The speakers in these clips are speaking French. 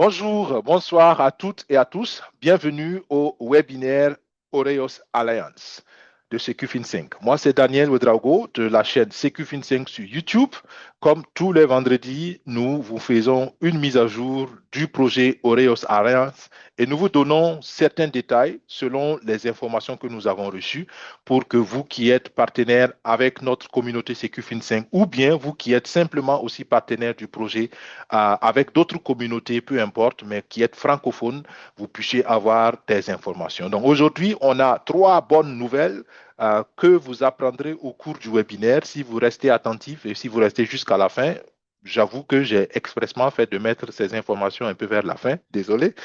Bonjour, bonsoir à toutes et à tous. Bienvenue au webinaire Oreos Alliance de SecuFin5. Moi, c'est Daniel Ouedraogo de la chaîne SecuFin5 sur YouTube. Comme tous les vendredis, nous vous faisons une mise à jour du projet Oreos Alliance et nous vous donnons certains détails selon les informations que nous avons reçues pour que vous qui êtes partenaire avec notre communauté SecuFin5 ou bien vous qui êtes simplement aussi partenaire du projet avec d'autres communautés, peu importe, mais qui êtes francophones, vous puissiez avoir des informations. Donc aujourd'hui, on a trois bonnes nouvelles que vous apprendrez au cours du webinaire si vous restez attentif et si vous restez jusqu'à la fin. J'avoue que j'ai expressement fait de mettre ces informations un peu vers la fin, désolé.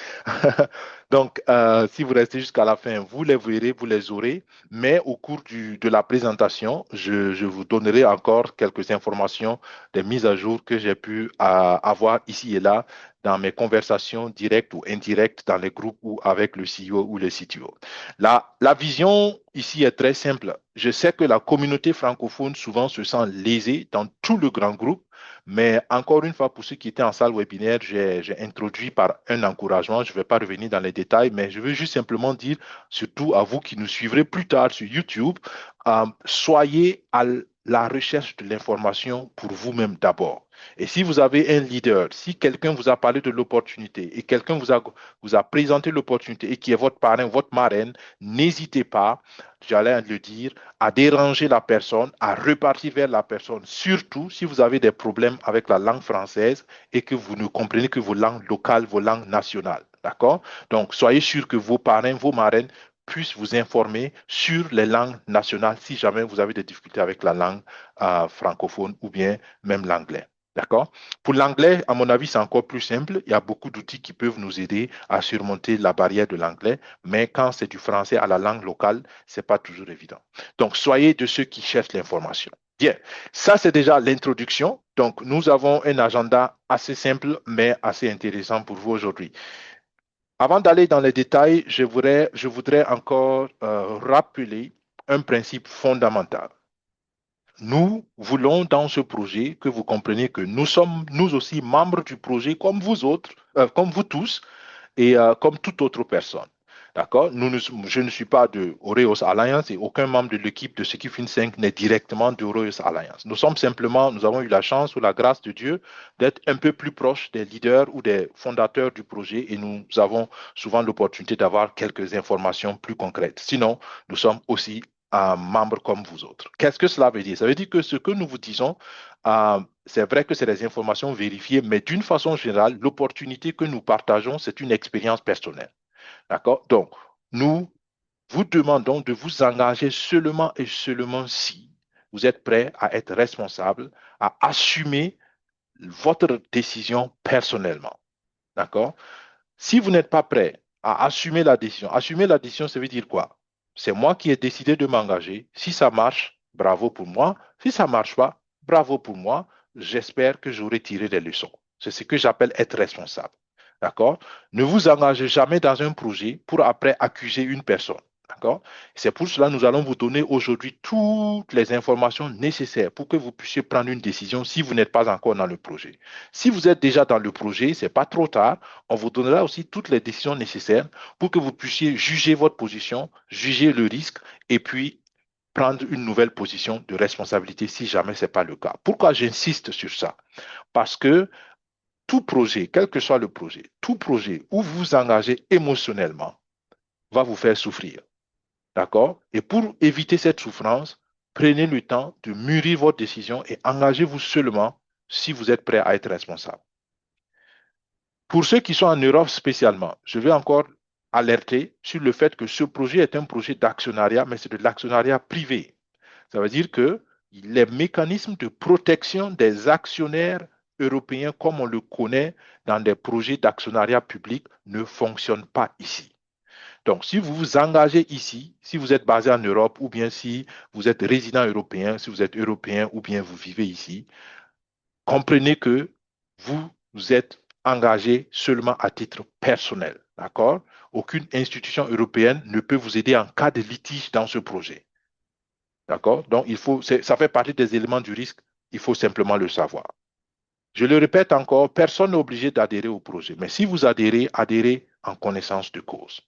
Donc, si vous restez jusqu'à la fin, vous les verrez, vous les aurez, mais au cours de la présentation, je vous donnerai encore quelques informations des mises à jour que j'ai pu avoir ici et là dans mes conversations directes ou indirectes dans les groupes ou avec le CEO ou le CTO. La vision ici est très simple. Je sais que la communauté francophone souvent se sent lésée dans tout le grand groupe, mais encore une fois, pour ceux qui étaient en salle webinaire, j'ai introduit par un encouragement. Je ne vais pas revenir dans les détails, mais je veux juste simplement dire, surtout à vous qui nous suivrez plus tard sur YouTube, soyez à la recherche de l'information pour vous-même d'abord. Et si vous avez un leader, si quelqu'un vous a parlé de l'opportunité et quelqu'un vous a présenté l'opportunité et qui est votre parrain, votre marraine, n'hésitez pas, j'allais le dire, à déranger la personne, à repartir vers la personne, surtout si vous avez des problèmes avec la langue française et que vous ne comprenez que vos langues locales, vos langues nationales. D'accord? Donc, soyez sûr que vos parrains, vos marraines puissent vous informer sur les langues nationales si jamais vous avez des difficultés avec la langue francophone ou bien même l'anglais. D'accord? Pour l'anglais, à mon avis, c'est encore plus simple. Il y a beaucoup d'outils qui peuvent nous aider à surmonter la barrière de l'anglais, mais quand c'est du français à la langue locale, c'est pas toujours évident. Donc, soyez de ceux qui cherchent l'information. Bien, ça c'est déjà l'introduction. Donc, nous avons un agenda assez simple, mais assez intéressant pour vous aujourd'hui. Avant d'aller dans les détails, je voudrais encore rappeler un principe fondamental. Nous voulons dans ce projet que vous compreniez que nous sommes nous aussi membres du projet comme vous autres, comme vous tous et comme toute autre personne. D'accord? Je ne suis pas de Oreos Alliance et aucun membre de l'équipe de Secufin 5 n'est directement de Oreos Alliance. Nous avons eu la chance ou la grâce de Dieu d'être un peu plus proches des leaders ou des fondateurs du projet et nous avons souvent l'opportunité d'avoir quelques informations plus concrètes. Sinon, nous sommes aussi membres comme vous autres. Qu'est-ce que cela veut dire? Ça veut dire que ce que nous vous disons, c'est vrai que c'est des informations vérifiées, mais d'une façon générale, l'opportunité que nous partageons, c'est une expérience personnelle. D'accord? Donc, nous vous demandons de vous engager seulement et seulement si vous êtes prêt à être responsable, à assumer votre décision personnellement. D'accord? Si vous n'êtes pas prêt à assumer la décision, ça veut dire quoi? C'est moi qui ai décidé de m'engager. Si ça marche, bravo pour moi. Si ça ne marche pas, bravo pour moi. J'espère que j'aurai tiré des leçons. C'est ce que j'appelle être responsable. D'accord? Ne vous engagez jamais dans un projet pour après accuser une personne. D'accord? C'est pour cela que nous allons vous donner aujourd'hui toutes les informations nécessaires pour que vous puissiez prendre une décision si vous n'êtes pas encore dans le projet. Si vous êtes déjà dans le projet, ce n'est pas trop tard. On vous donnera aussi toutes les décisions nécessaires pour que vous puissiez juger votre position, juger le risque et puis prendre une nouvelle position de responsabilité si jamais ce n'est pas le cas. Pourquoi j'insiste sur ça? Parce que tout projet, quel que soit le projet, tout projet où vous vous engagez émotionnellement va vous faire souffrir. D'accord? Et pour éviter cette souffrance, prenez le temps de mûrir votre décision et engagez-vous seulement si vous êtes prêt à être responsable. Pour ceux qui sont en Europe spécialement, je vais encore alerter sur le fait que ce projet est un projet d'actionnariat, mais c'est de l'actionnariat privé. Ça veut dire que les mécanismes de protection des actionnaires européens, comme on le connaît dans des projets d'actionnariat public, ne fonctionnent pas ici. Donc, si vous vous engagez ici, si vous êtes basé en Europe ou bien si vous êtes résident européen, si vous êtes européen ou bien vous vivez ici, comprenez que vous êtes engagé seulement à titre personnel. D'accord? Aucune institution européenne ne peut vous aider en cas de litige dans ce projet. D'accord? Donc, ça fait partie des éléments du risque. Il faut simplement le savoir. Je le répète encore, personne n'est obligé d'adhérer au projet. Mais si vous adhérez, adhérez en connaissance de cause.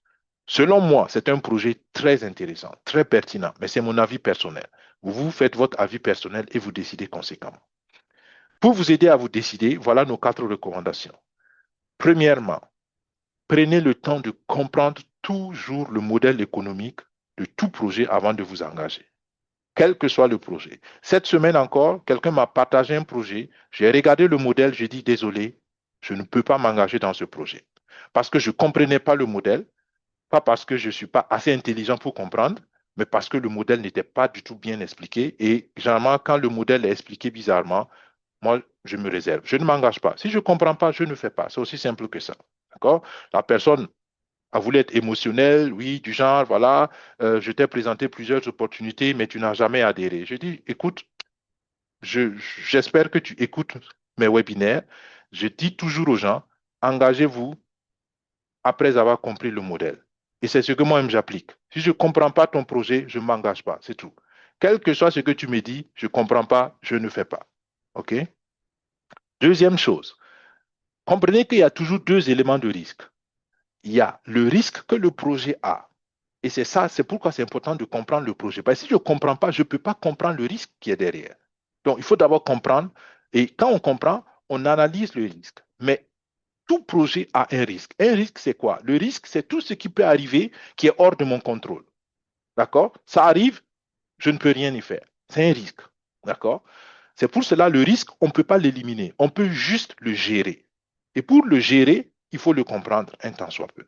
Selon moi, c'est un projet très intéressant, très pertinent, mais c'est mon avis personnel. Vous faites votre avis personnel et vous décidez conséquemment. Pour vous aider à vous décider, voilà nos 4 recommandations. Premièrement, prenez le temps de comprendre toujours le modèle économique de tout projet avant de vous engager, quel que soit le projet. Cette semaine encore, quelqu'un m'a partagé un projet. J'ai regardé le modèle, j'ai dit désolé, je ne peux pas m'engager dans ce projet. Parce que je ne comprenais pas le modèle, pas parce que je ne suis pas assez intelligent pour comprendre, mais parce que le modèle n'était pas du tout bien expliqué. Et généralement, quand le modèle est expliqué bizarrement, moi, je me réserve. Je ne m'engage pas. Si je ne comprends pas, je ne fais pas. C'est aussi simple que ça. D'accord? La personne a voulu être émotionnelle, oui, du genre, voilà, je t'ai présenté plusieurs opportunités, mais tu n'as jamais adhéré. Je dis, écoute, j'espère que tu écoutes mes webinaires. Je dis toujours aux gens, engagez-vous après avoir compris le modèle. Et c'est ce que moi-même j'applique. Si je ne comprends pas ton projet, je ne m'engage pas, c'est tout. Quel que soit ce que tu me dis, je ne comprends pas, je ne fais pas. OK? Deuxième chose, comprenez qu'il y a toujours 2 éléments de risque. Il y a le risque que le projet a. Et c'est ça, c'est pourquoi c'est important de comprendre le projet. Parce que si je ne comprends pas, je ne peux pas comprendre le risque qui est derrière. Donc, il faut d'abord comprendre. Et quand on comprend, on analyse le risque. Mais tout projet a un risque. Un risque, c'est quoi? Le risque, c'est tout ce qui peut arriver qui est hors de mon contrôle. D'accord? Ça arrive, je ne peux rien y faire. C'est un risque. D'accord? C'est pour cela, le risque, on ne peut pas l'éliminer. On peut juste le gérer. Et pour le gérer, il faut le comprendre un tant soit peu.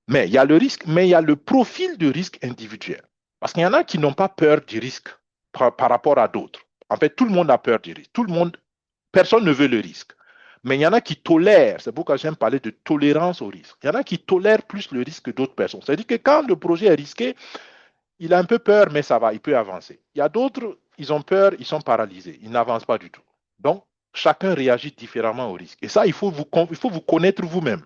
Mais il y a le risque, mais il y a le profil de risque individuel. Parce qu'il y en a qui n'ont pas peur du risque par rapport à d'autres. En fait, tout le monde a peur du risque. Tout le monde, personne ne veut le risque. Mais il y en a qui tolèrent, c'est pourquoi j'aime parler de tolérance au risque. Il y en a qui tolèrent plus le risque que d'autres personnes. C'est-à-dire que quand le projet est risqué, il a un peu peur, mais ça va, il peut avancer. Il y a d'autres, ils ont peur, ils sont paralysés, ils n'avancent pas du tout. Donc, chacun réagit différemment au risque. Et ça, il faut vous connaître vous-même.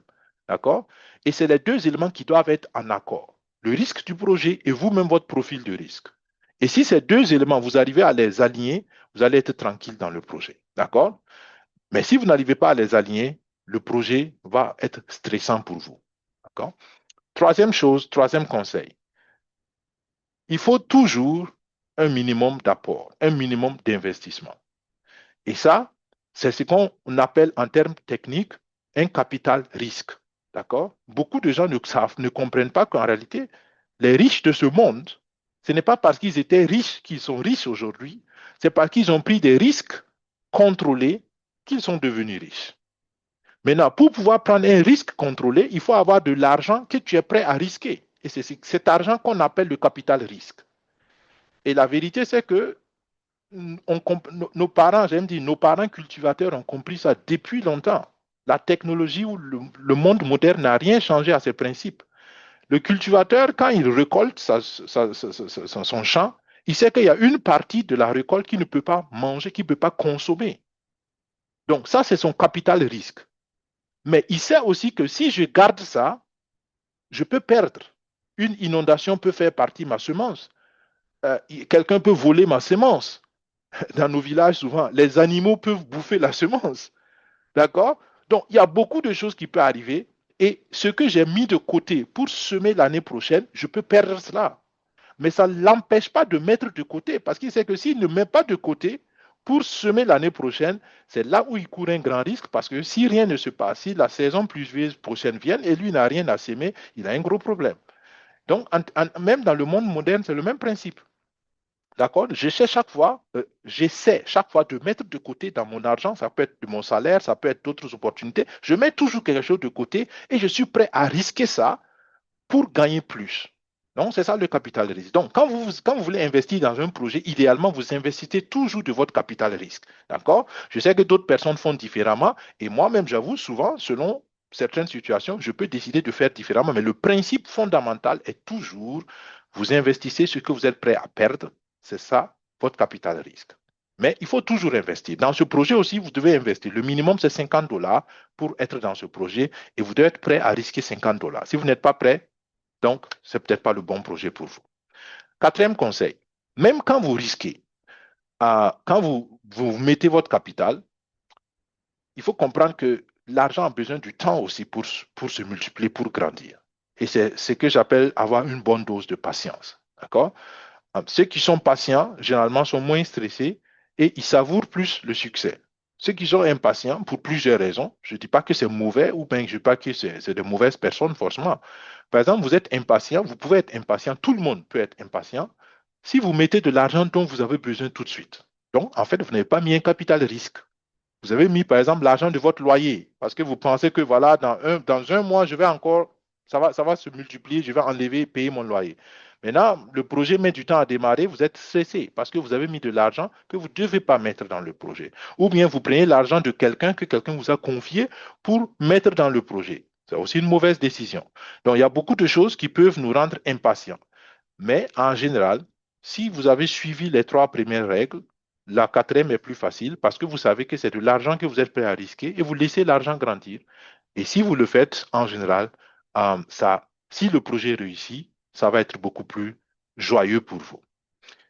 D'accord? Et c'est les 2 éléments qui doivent être en accord. Le risque du projet et vous-même votre profil de risque. Et si ces 2 éléments, vous arrivez à les aligner, vous allez être tranquille dans le projet. D'accord? Mais si vous n'arrivez pas à les aligner, le projet va être stressant pour vous. D'accord? Troisième chose, troisième conseil, il faut toujours un minimum d'apport, un minimum d'investissement. Et ça, c'est ce qu'on appelle en termes techniques un capital risque. D'accord? Beaucoup de gens ne savent, ne comprennent pas qu'en réalité, les riches de ce monde, ce n'est pas parce qu'ils étaient riches qu'ils sont riches aujourd'hui, c'est parce qu'ils ont pris des risques contrôlés qu'ils sont devenus riches. Maintenant, pour pouvoir prendre un risque contrôlé, il faut avoir de l'argent que tu es prêt à risquer. Et c'est cet argent qu'on appelle le capital risque. Et la vérité, c'est que nos parents, j'aime dire, nos parents cultivateurs ont compris ça depuis longtemps. La technologie ou le monde moderne n'a rien changé à ces principes. Le cultivateur, quand il récolte son champ, il sait qu'il y a une partie de la récolte qu'il ne peut pas manger, qu'il ne peut pas consommer. Donc ça, c'est son capital risque. Mais il sait aussi que si je garde ça, je peux perdre. Une inondation peut faire partie de ma semence. Quelqu'un peut voler ma semence. Dans nos villages, souvent, les animaux peuvent bouffer la semence. D'accord? Donc, il y a beaucoup de choses qui peuvent arriver. Et ce que j'ai mis de côté pour semer l'année prochaine, je peux perdre cela. Mais ça ne l'empêche pas de mettre de côté. Parce qu'il sait que s'il ne met pas de côté pour semer l'année prochaine, c'est là où il court un grand risque. Parce que si rien ne se passe, si la saison pluvieuse prochaine vient et lui n'a rien à semer, il a un gros problème. Donc, même dans le monde moderne, c'est le même principe. D'accord? J'essaie chaque fois de mettre de côté dans mon argent, ça peut être de mon salaire, ça peut être d'autres opportunités. Je mets toujours quelque chose de côté et je suis prêt à risquer ça pour gagner plus. Donc, c'est ça le capital risque. Donc, quand vous voulez investir dans un projet, idéalement, vous investissez toujours de votre capital risque. D'accord? Je sais que d'autres personnes font différemment et moi-même, j'avoue, souvent, selon certaines situations, je peux décider de faire différemment, mais le principe fondamental est toujours, vous investissez ce que vous êtes prêt à perdre, c'est ça, votre capital risque. Mais il faut toujours investir. Dans ce projet aussi, vous devez investir. Le minimum, c'est $50 pour être dans ce projet et vous devez être prêt à risquer $50. Si vous n'êtes pas prêt, donc, ce n'est peut-être pas le bon projet pour vous. Quatrième conseil, même quand vous risquez, quand vous mettez votre capital, il faut comprendre que l'argent a besoin du temps aussi pour se multiplier, pour grandir. Et c'est ce que j'appelle avoir une bonne dose de patience. D'accord? Ceux qui sont patients, généralement, sont moins stressés et ils savourent plus le succès. Ceux qui sont impatients, pour plusieurs raisons, je ne dis pas que c'est mauvais ou bien je ne dis pas que c'est de mauvaises personnes, forcément. Par exemple, vous êtes impatient, vous pouvez être impatient, tout le monde peut être impatient si vous mettez de l'argent dont vous avez besoin tout de suite. Donc, en fait, vous n'avez pas mis un capital risque. Vous avez mis, par exemple, l'argent de votre loyer parce que vous pensez que, voilà, dans un mois, je vais encore, ça va se multiplier, je vais enlever, payer mon loyer. Maintenant, le projet met du temps à démarrer, vous êtes stressé parce que vous avez mis de l'argent que vous ne devez pas mettre dans le projet. Ou bien vous prenez l'argent de quelqu'un que quelqu'un vous a confié pour mettre dans le projet. C'est aussi une mauvaise décision. Donc, il y a beaucoup de choses qui peuvent nous rendre impatients. Mais en général, si vous avez suivi les trois premières règles, la quatrième est plus facile parce que vous savez que c'est de l'argent que vous êtes prêt à risquer et vous laissez l'argent grandir. Et si vous le faites, en général, si le projet réussit, ça va être beaucoup plus joyeux pour vous.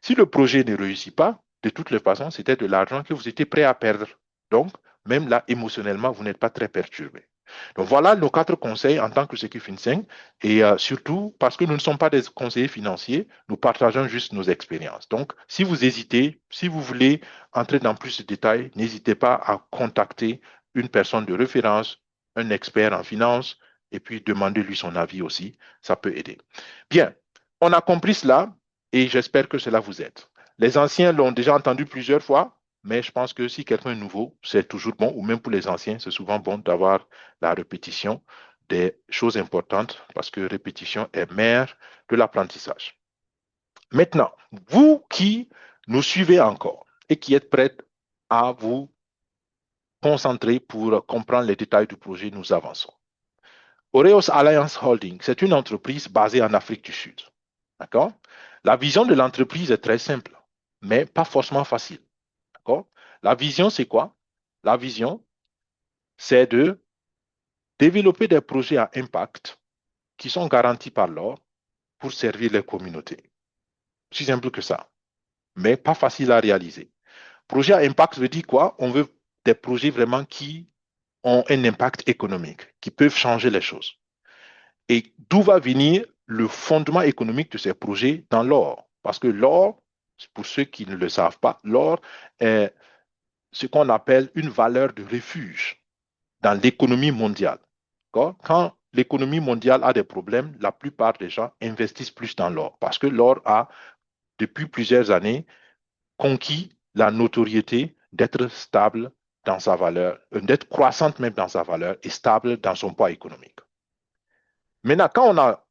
Si le projet ne réussit pas, de toutes les façons, c'était de l'argent que vous étiez prêt à perdre. Donc, même là, émotionnellement, vous n'êtes pas très perturbé. Donc, voilà nos quatre conseils en tant que Secufin5. Et surtout, parce que nous ne sommes pas des conseillers financiers, nous partageons juste nos expériences. Donc, si vous hésitez, si vous voulez entrer dans plus de détails, n'hésitez pas à contacter une personne de référence, un expert en finance, et puis demandez-lui son avis aussi. Ça peut aider. Bien, on a compris cela et j'espère que cela vous aide. Les anciens l'ont déjà entendu plusieurs fois, mais je pense que si quelqu'un est nouveau, c'est toujours bon, ou même pour les anciens, c'est souvent bon d'avoir la répétition des choses importantes parce que répétition est mère de l'apprentissage. Maintenant, vous qui nous suivez encore et qui êtes prêts à vous concentrer pour comprendre les détails du projet, nous avançons. Oreos Alliance Holding, c'est une entreprise basée en Afrique du Sud. D'accord? La vision de l'entreprise est très simple, mais pas forcément facile. D'accord? La vision, c'est quoi? La vision, c'est de développer des projets à impact qui sont garantis par l'or pour servir les communautés. Si simple que ça, mais pas facile à réaliser. Projet à impact veut dire quoi? On veut des projets vraiment qui ont un impact économique, qui peuvent changer les choses. Et d'où va venir le fondement économique de ces projets dans l'or? Parce que l'or, pour ceux qui ne le savent pas, l'or est ce qu'on appelle une valeur de refuge dans l'économie mondiale. Quand l'économie mondiale a des problèmes, la plupart des gens investissent plus dans l'or parce que l'or a, depuis plusieurs années, conquis la notoriété d'être stable dans sa valeur, d'être croissante même dans sa valeur et stable dans son poids économique. Maintenant, quand on a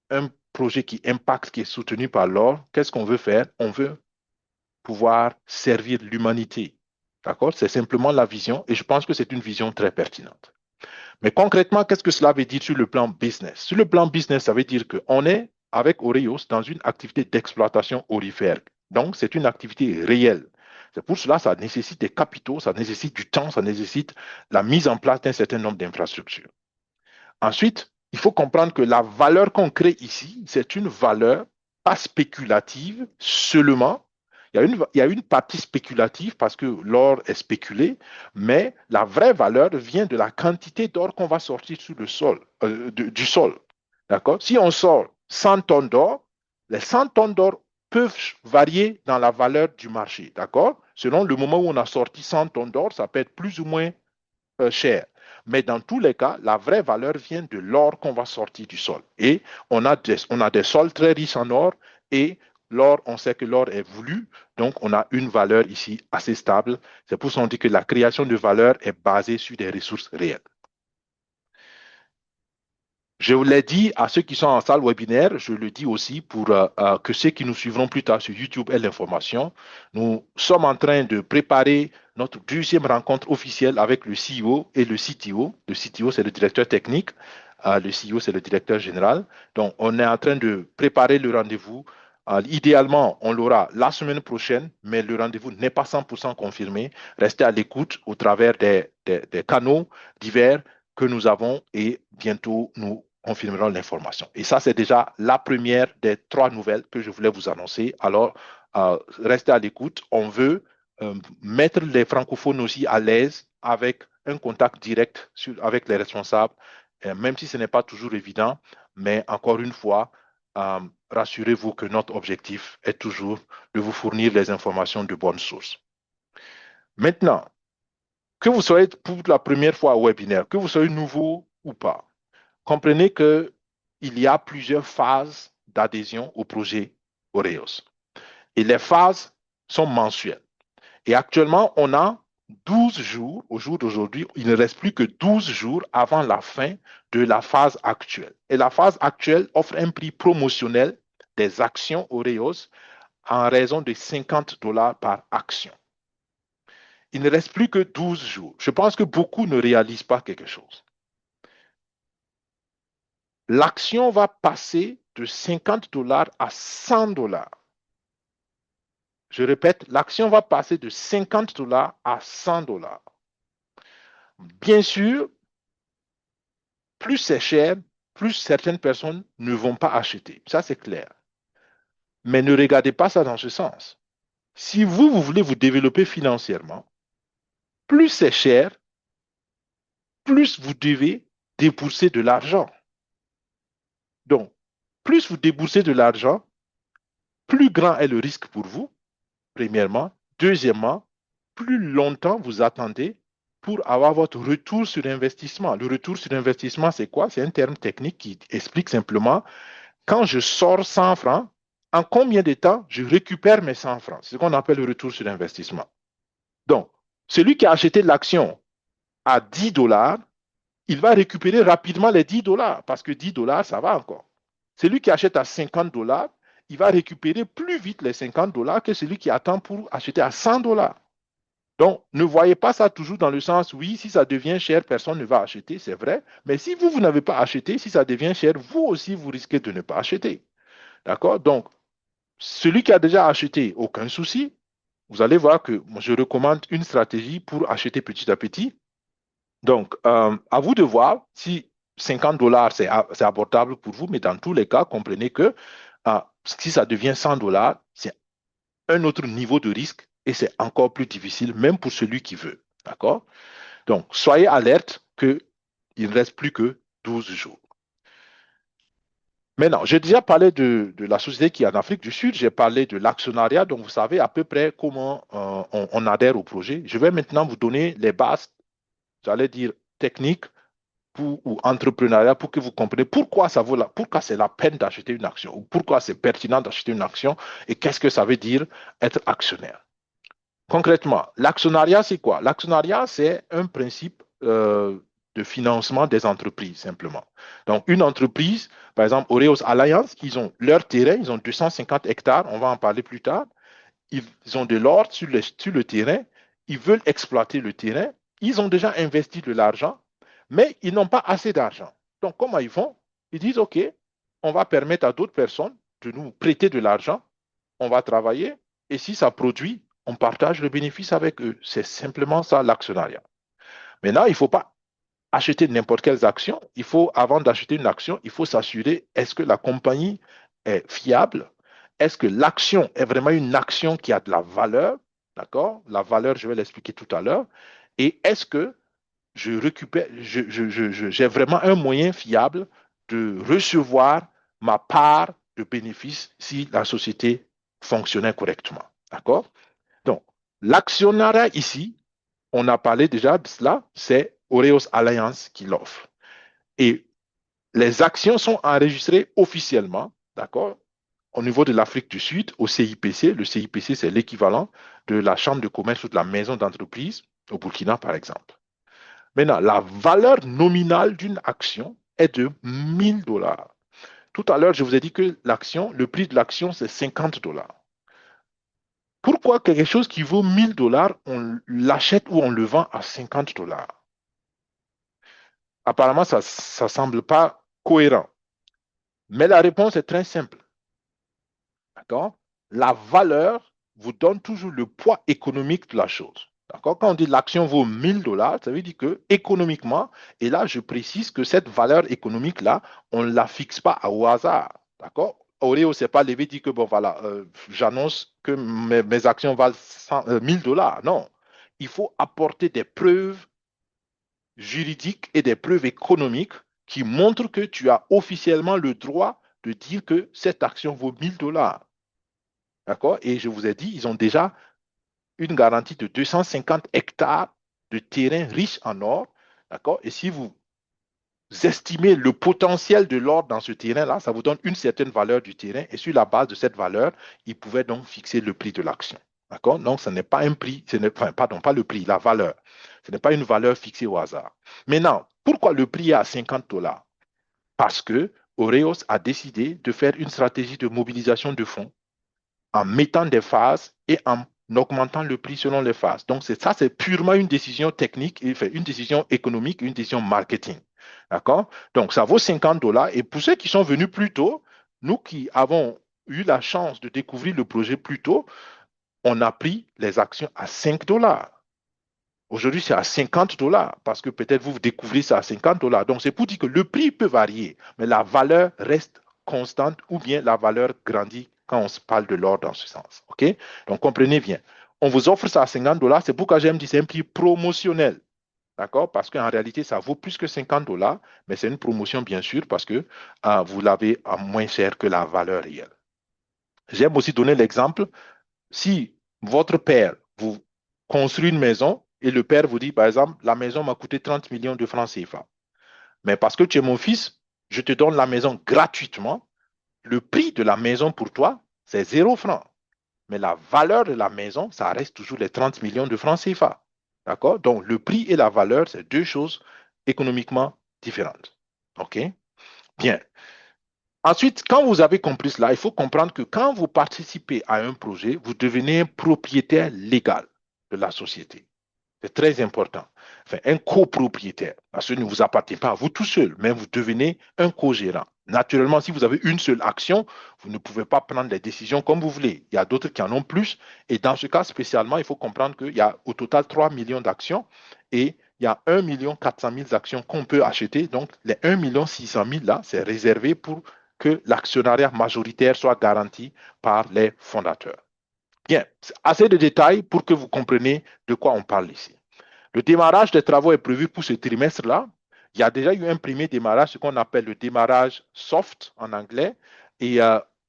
un projet qui impacte, qui est soutenu par l'or, qu'est-ce qu'on veut faire? On veut pouvoir servir l'humanité. D'accord? C'est simplement la vision et je pense que c'est une vision très pertinente. Mais concrètement, qu'est-ce que cela veut dire sur le plan business? Sur le plan business, ça veut dire qu'on est avec Oreos dans une activité d'exploitation aurifère. Donc, c'est une activité réelle. C'est pour cela que ça nécessite des capitaux, ça nécessite du temps, ça nécessite la mise en place d'un certain nombre d'infrastructures. Ensuite, il faut comprendre que la valeur qu'on crée ici, c'est une valeur pas spéculative seulement. Il y a une partie spéculative parce que l'or est spéculé, mais la vraie valeur vient de la quantité d'or qu'on va sortir sur le sol, du sol. D'accord? Si on sort 100 tonnes d'or, les 100 tonnes d'or peuvent varier dans la valeur du marché. D'accord? Selon le moment où on a sorti 100 tonnes d'or, ça peut être plus ou moins cher. Mais dans tous les cas, la vraie valeur vient de l'or qu'on va sortir du sol. Et on a des sols très riches en or et l'or, on sait que l'or est voulu, donc on a une valeur ici assez stable. C'est pour ça qu'on dit que la création de valeur est basée sur des ressources réelles. Je vous l'ai dit à ceux qui sont en salle webinaire, je le dis aussi pour que ceux qui nous suivront plus tard sur YouTube aient l'information. Nous sommes en train de préparer notre deuxième rencontre officielle avec le CEO et le CTO. Le CTO, c'est le directeur technique. Le CEO, c'est le directeur général. Donc, on est en train de préparer le rendez-vous. Idéalement, on l'aura la semaine prochaine, mais le rendez-vous n'est pas 100% confirmé. Restez à l'écoute au travers des canaux divers que nous avons et bientôt nous confirmerons l'information. Et ça, c'est déjà la première des trois nouvelles que je voulais vous annoncer. Alors, restez à l'écoute. On veut mettre les francophones aussi à l'aise avec un contact direct avec les responsables, même si ce n'est pas toujours évident, mais encore une fois, rassurez-vous que notre objectif est toujours de vous fournir les informations de bonne source. Maintenant, que vous soyez pour la première fois au webinaire, que vous soyez nouveau ou pas, comprenez qu'il y a plusieurs phases d'adhésion au projet Oreos. Et les phases sont mensuelles. Et actuellement, on a 12 jours, au jour d'aujourd'hui, il ne reste plus que 12 jours avant la fin de la phase actuelle. Et la phase actuelle offre un prix promotionnel des actions Oreos en raison de $50 par action. Il ne reste plus que 12 jours. Je pense que beaucoup ne réalisent pas quelque chose. L'action va passer de $50 à $100. Je répète, l'action va passer de $50 à $100. Bien sûr, plus c'est cher, plus certaines personnes ne vont pas acheter. Ça, c'est clair. Mais ne regardez pas ça dans ce sens. Si vous voulez vous développer financièrement, plus c'est cher, plus vous devez débourser de l'argent. Donc, plus vous déboursez de l'argent, plus grand est le risque pour vous, premièrement. Deuxièmement, plus longtemps vous attendez pour avoir votre retour sur investissement. Le retour sur investissement, c'est quoi? C'est un terme technique qui explique simplement, quand je sors 100 francs, en combien de temps je récupère mes 100 francs? C'est ce qu'on appelle le retour sur investissement. Donc, celui qui a acheté l'action à $10, il va récupérer rapidement les $10 parce que $10, ça va encore. Celui qui achète à $50, il va récupérer plus vite les $50 que celui qui attend pour acheter à $100. Donc, ne voyez pas ça toujours dans le sens, oui, si ça devient cher, personne ne va acheter, c'est vrai. Mais si vous n'avez pas acheté, si ça devient cher, vous aussi, vous risquez de ne pas acheter. D'accord? Donc, celui qui a déjà acheté, aucun souci. Vous allez voir que je recommande une stratégie pour acheter petit à petit. Donc, à vous de voir si $50, c'est abordable pour vous, mais dans tous les cas, comprenez que si ça devient $100, c'est un autre niveau de risque et c'est encore plus difficile, même pour celui qui veut. D'accord? Donc, soyez alerte qu'il ne reste plus que 12 jours. Maintenant, j'ai déjà parlé de la société qui est en Afrique du Sud, j'ai parlé de l'actionnariat, donc vous savez à peu près comment on adhère au projet. Je vais maintenant vous donner les bases, j'allais dire techniques ou entrepreneuriat pour que vous compreniez pourquoi ça vaut pourquoi c'est la peine d'acheter une action ou pourquoi c'est pertinent d'acheter une action et qu'est-ce que ça veut dire être actionnaire. Concrètement, l'actionnariat, c'est quoi? L'actionnariat, c'est un principe de financement des entreprises, simplement. Donc, une entreprise, par exemple, Oreos Alliance, ils ont leur terrain, ils ont 250 hectares, on va en parler plus tard. Ils ont de l'or sur le terrain, ils veulent exploiter le terrain, ils ont déjà investi de l'argent, mais ils n'ont pas assez d'argent. Donc, comment ils font? Ils disent, OK, on va permettre à d'autres personnes de nous prêter de l'argent, on va travailler, et si ça produit, on partage le bénéfice avec eux. C'est simplement ça l'actionnariat. Maintenant, il ne faut pas acheter n'importe quelle action. Il faut, avant d'acheter une action, il faut s'assurer, est-ce que la compagnie est fiable? Est-ce que l'action est vraiment une action qui a de la valeur? D'accord? La valeur, je vais l'expliquer tout à l'heure. Et est-ce que je récupère, j'ai vraiment un moyen fiable de recevoir ma part de bénéfice si la société fonctionnait correctement. D'accord? Donc, l'actionnariat ici, on a parlé déjà de cela, c'est Oreos Alliance qui l'offre. Et les actions sont enregistrées officiellement, d'accord, au niveau de l'Afrique du Sud, au CIPC. Le CIPC, c'est l'équivalent de la chambre de commerce ou de la maison d'entreprise au Burkina, par exemple. Maintenant, la valeur nominale d'une action est de $1000. Tout à l'heure, je vous ai dit que l'action, le prix de l'action, c'est $50. Pourquoi quelque chose qui vaut $1000, on l'achète ou on le vend à $50? Apparemment, ça ne semble pas cohérent. Mais la réponse est très simple. D'accord? La valeur vous donne toujours le poids économique de la chose. D'accord? Quand on dit l'action vaut $1000, ça veut dire que économiquement, et là je précise que cette valeur économique-là, on ne la fixe pas au hasard. D'accord? Oreo ne s'est pas levé et dit que bon voilà, j'annonce que mes actions valent $1000. Non. Il faut apporter des preuves juridiques et des preuves économiques qui montrent que tu as officiellement le droit de dire que cette action vaut 1000 $. D'accord? Et je vous ai dit, ils ont déjà une garantie de 250 hectares de terrain riche en or. D'accord? Et si vous estimez le potentiel de l'or dans ce terrain-là, ça vous donne une certaine valeur du terrain. Et sur la base de cette valeur, ils pouvaient donc fixer le prix de l'action. D'accord? Donc, ce n'est pas un prix, enfin, pardon, pas le prix, la valeur. Ce n'est pas une valeur fixée au hasard. Maintenant, pourquoi le prix est à 50 $? Parce que Oreos a décidé de faire une stratégie de mobilisation de fonds en mettant des phases et en augmentant le prix selon les phases. Donc, ça, c'est purement une décision technique, une décision économique, une décision marketing. D'accord? Donc, ça vaut 50 $. Et pour ceux qui sont venus plus tôt, nous qui avons eu la chance de découvrir le projet plus tôt, on a pris les actions à 5 $. Aujourd'hui, c'est à 50 $ parce que peut-être vous découvrez ça à 50 $. Donc, c'est pour dire que le prix peut varier, mais la valeur reste constante ou bien la valeur grandit quand on se parle de l'or dans ce sens. OK? Donc, comprenez bien. On vous offre ça à 50 $. C'est pourquoi j'aime dire c'est un prix promotionnel. D'accord? Parce qu'en réalité, ça vaut plus que 50 $, mais c'est une promotion, bien sûr, parce que vous l'avez à moins cher que la valeur réelle. J'aime aussi donner l'exemple. Si votre père vous construit une maison et le père vous dit, par exemple, la maison m'a coûté 30 millions de francs CFA, mais parce que tu es mon fils, je te donne la maison gratuitement, le prix de la maison pour toi, c'est 0 francs. Mais la valeur de la maison, ça reste toujours les 30 millions de francs CFA. D'accord? Donc, le prix et la valeur, c'est deux choses économiquement différentes. OK? Bien. Ensuite, quand vous avez compris cela, il faut comprendre que quand vous participez à un projet, vous devenez un propriétaire légal de la société. C'est très important. Enfin, un copropriétaire. Parce que ça ne vous appartient pas à vous tout seul, mais vous devenez un co-gérant. Naturellement, si vous avez une seule action, vous ne pouvez pas prendre les décisions comme vous voulez. Il y a d'autres qui en ont plus. Et dans ce cas spécialement, il faut comprendre qu'il y a au total 3 millions d'actions et il y a 1 400 000 actions qu'on peut acheter. Donc, les 1 600 000 là, c'est réservé pour que l'actionnariat majoritaire soit garanti par les fondateurs. Bien, assez de détails pour que vous compreniez de quoi on parle ici. Le démarrage des travaux est prévu pour ce trimestre-là. Il y a déjà eu un premier démarrage, ce qu'on appelle le démarrage soft en anglais. Et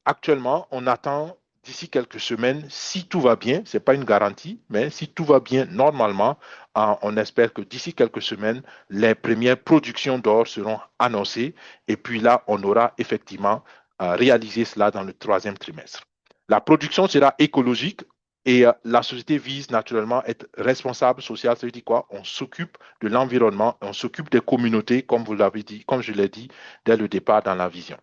actuellement, on attend d'ici quelques semaines, si tout va bien, ce n'est pas une garantie, mais si tout va bien normalement, on espère que d'ici quelques semaines, les premières productions d'or seront annoncées. Et puis là, on aura effectivement réalisé cela dans le troisième trimestre. La production sera écologique et la société vise naturellement à être responsable sociale. Ça veut dire quoi? On s'occupe de l'environnement, on s'occupe des communautés, comme vous l'avez dit, comme je l'ai dit dès le départ dans la vision.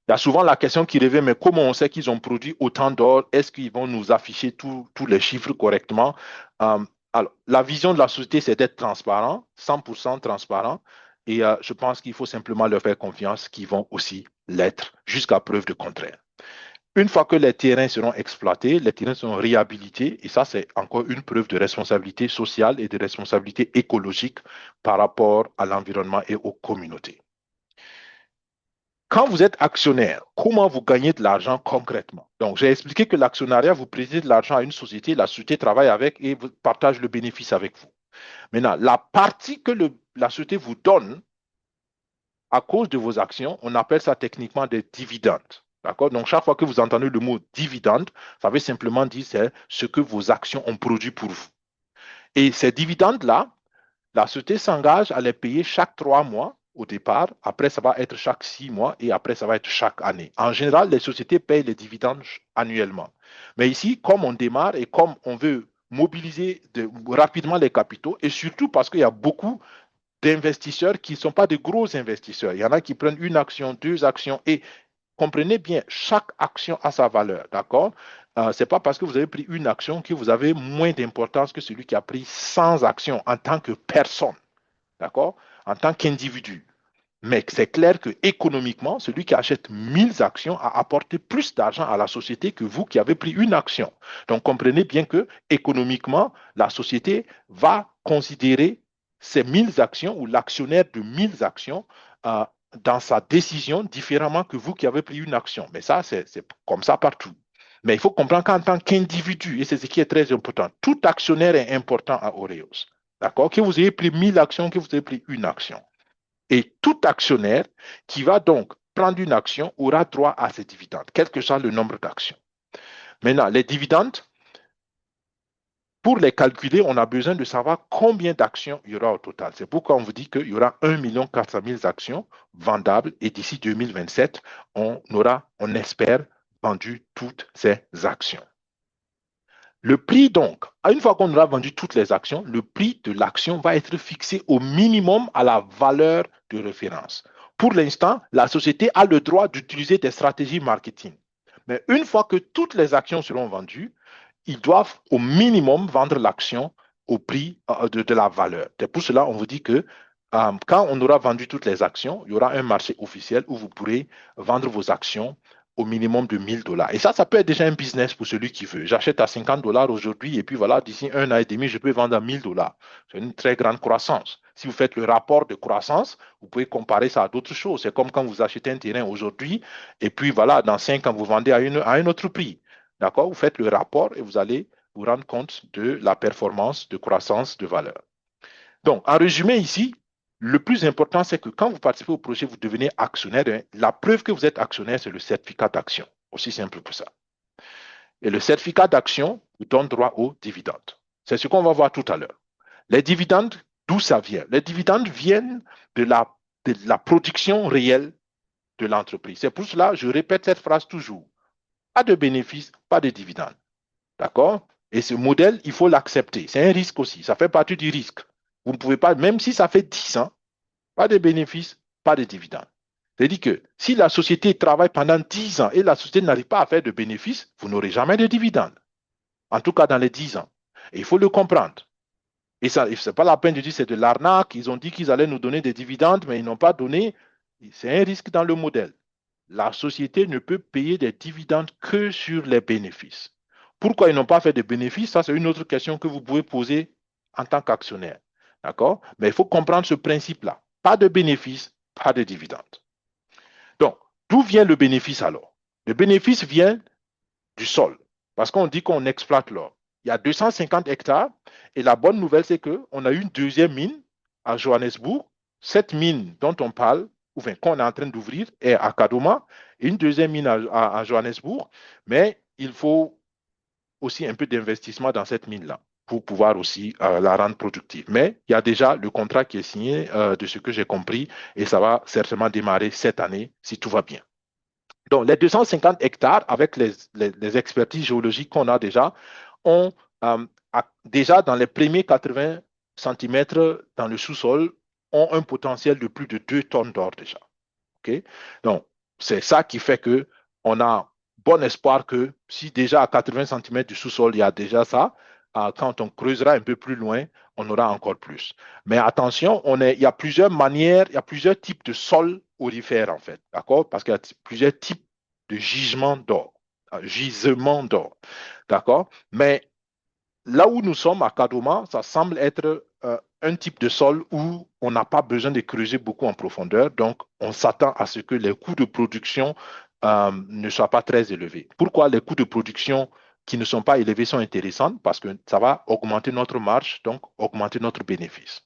Il y a souvent la question qui revient, mais comment on sait qu'ils ont produit autant d'or? Est-ce qu'ils vont nous afficher tous les chiffres correctement? Euh, alors, la vision de la société, c'est d'être transparent, 100% transparent. Et je pense qu'il faut simplement leur faire confiance qu'ils vont aussi l'être jusqu'à preuve de contraire. Une fois que les terrains seront exploités, les terrains seront réhabilités, et ça, c'est encore une preuve de responsabilité sociale et de responsabilité écologique par rapport à l'environnement et aux communautés. Quand vous êtes actionnaire, comment vous gagnez de l'argent concrètement? Donc, j'ai expliqué que l'actionnariat, vous prêtez de l'argent à une société, la société travaille avec et vous partage le bénéfice avec vous. Maintenant, la partie que la société vous donne à cause de vos actions, on appelle ça techniquement des dividendes. D'accord? Donc, chaque fois que vous entendez le mot dividende, ça veut simplement dire c'est ce que vos actions ont produit pour vous. Et ces dividendes-là, la société s'engage à les payer chaque 3 mois au départ. Après, ça va être chaque 6 mois et après, ça va être chaque année. En général, les sociétés payent les dividendes annuellement. Mais ici, comme on démarre et comme on veut mobiliser rapidement les capitaux et surtout parce qu'il y a beaucoup d'investisseurs qui ne sont pas de gros investisseurs. Il y en a qui prennent une action, deux actions et comprenez bien, chaque action a sa valeur, d'accord? Ce n'est pas parce que vous avez pris une action que vous avez moins d'importance que celui qui a pris 100 actions en tant que personne, d'accord? En tant qu'individu. Mais c'est clair que économiquement, celui qui achète 1000 actions a apporté plus d'argent à la société que vous qui avez pris une action. Donc comprenez bien que économiquement, la société va considérer ces 1000 actions ou l'actionnaire de 1000 actions dans sa décision différemment que vous qui avez pris une action. Mais ça, c'est comme ça partout. Mais il faut comprendre qu'en tant qu'individu, et c'est ce qui est très important, tout actionnaire est important à Oreos. D'accord? Que vous ayez pris 1000 actions, que vous ayez pris une action. Et tout actionnaire qui va donc prendre une action aura droit à ses dividendes, quel que soit le nombre d'actions. Maintenant, les dividendes, pour les calculer, on a besoin de savoir combien d'actions il y aura au total. C'est pourquoi on vous dit qu'il y aura 1 400 000 actions vendables et d'ici 2027, on aura, on espère, vendu toutes ces actions. Le prix, donc, une fois qu'on aura vendu toutes les actions, le prix de l'action va être fixé au minimum à la valeur de référence. Pour l'instant, la société a le droit d'utiliser des stratégies marketing. Mais une fois que toutes les actions seront vendues, ils doivent au minimum vendre l'action au prix de la valeur. C'est pour cela qu'on vous dit que quand on aura vendu toutes les actions, il y aura un marché officiel où vous pourrez vendre vos actions au minimum de 1000 $. Et ça peut être déjà un business pour celui qui veut. J'achète à 50 $ aujourd'hui et puis voilà, d'ici 1 an et demi, je peux vendre à 1000 $. C'est une très grande croissance. Si vous faites le rapport de croissance, vous pouvez comparer ça à d'autres choses. C'est comme quand vous achetez un terrain aujourd'hui et puis voilà, dans 5 ans, vous vendez à un autre prix. D'accord? Vous faites le rapport et vous allez vous rendre compte de la performance de croissance de valeur. Donc, en résumé ici, le plus important, c'est que quand vous participez au projet, vous devenez actionnaire. La preuve que vous êtes actionnaire, c'est le certificat d'action. Aussi simple que ça. Et le certificat d'action vous donne droit aux dividendes. C'est ce qu'on va voir tout à l'heure. Les dividendes, d'où ça vient? Les dividendes viennent de la production réelle de l'entreprise. C'est pour cela que je répète cette phrase toujours. Pas de bénéfices, pas de dividendes. D'accord? Et ce modèle, il faut l'accepter. C'est un risque aussi. Ça fait partie du risque. Vous ne pouvez pas, même si ça fait 10 ans, pas de bénéfices, pas de dividendes. C'est-à-dire que si la société travaille pendant 10 ans et la société n'arrive pas à faire de bénéfices, vous n'aurez jamais de dividendes. En tout cas, dans les 10 ans. Et il faut le comprendre. Et ça, ce n'est pas la peine de dire c'est de l'arnaque. Ils ont dit qu'ils allaient nous donner des dividendes, mais ils n'ont pas donné. C'est un risque dans le modèle. La société ne peut payer des dividendes que sur les bénéfices. Pourquoi ils n'ont pas fait de bénéfices? Ça, c'est une autre question que vous pouvez poser en tant qu'actionnaire. D'accord? Mais il faut comprendre ce principe-là. Pas de bénéfices, pas de dividendes. Donc, d'où vient le bénéfice alors? Le bénéfice vient du sol. Parce qu'on dit qu'on exploite l'or. Il y a 250 hectares et la bonne nouvelle, c'est qu'on a une deuxième mine à Johannesburg. Cette mine dont on parle, ou enfin, qu'on est en train d'ouvrir, est à Kadoma, et une deuxième mine à Johannesburg. Mais il faut aussi un peu d'investissement dans cette mine-là pour pouvoir aussi la rendre productive. Mais il y a déjà le contrat qui est signé de ce que j'ai compris et ça va certainement démarrer cette année si tout va bien. Donc, les 250 hectares, avec les expertises géologiques qu'on a déjà, ont déjà dans les premiers 80 centimètres dans le sous-sol, ont un potentiel de plus de 2 tonnes d'or déjà. Okay? Donc, c'est ça qui fait qu'on a bon espoir que si déjà à 80 centimètres du sous-sol, il y a déjà ça, quand on creusera un peu plus loin, on aura encore plus. Mais attention, il y a plusieurs manières, il y a plusieurs types de sols aurifères en fait, d'accord? Parce qu'il y a plusieurs types de gisements d'or, d'accord? Mais là où nous sommes à Kadoma, ça semble être un type de sol où on n'a pas besoin de creuser beaucoup en profondeur. Donc, on s'attend à ce que les coûts de production ne soient pas très élevés. Pourquoi les coûts de production qui ne sont pas élevés sont intéressants? Parce que ça va augmenter notre marge, donc augmenter notre bénéfice.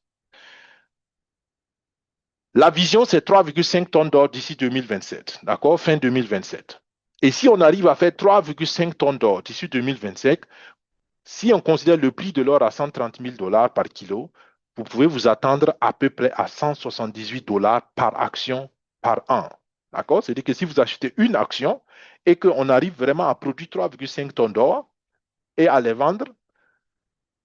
La vision, c'est 3,5 tonnes d'or d'ici 2027, d'accord? Fin 2027. Et si on arrive à faire 3,5 tonnes d'or d'ici 2025, si on considère le prix de l'or à 130 000 $ par kilo, vous pouvez vous attendre à peu près à 178 $ par action par an. D'accord? C'est-à-dire que si vous achetez une action et qu'on arrive vraiment à produire 3,5 tonnes d'or et à les vendre,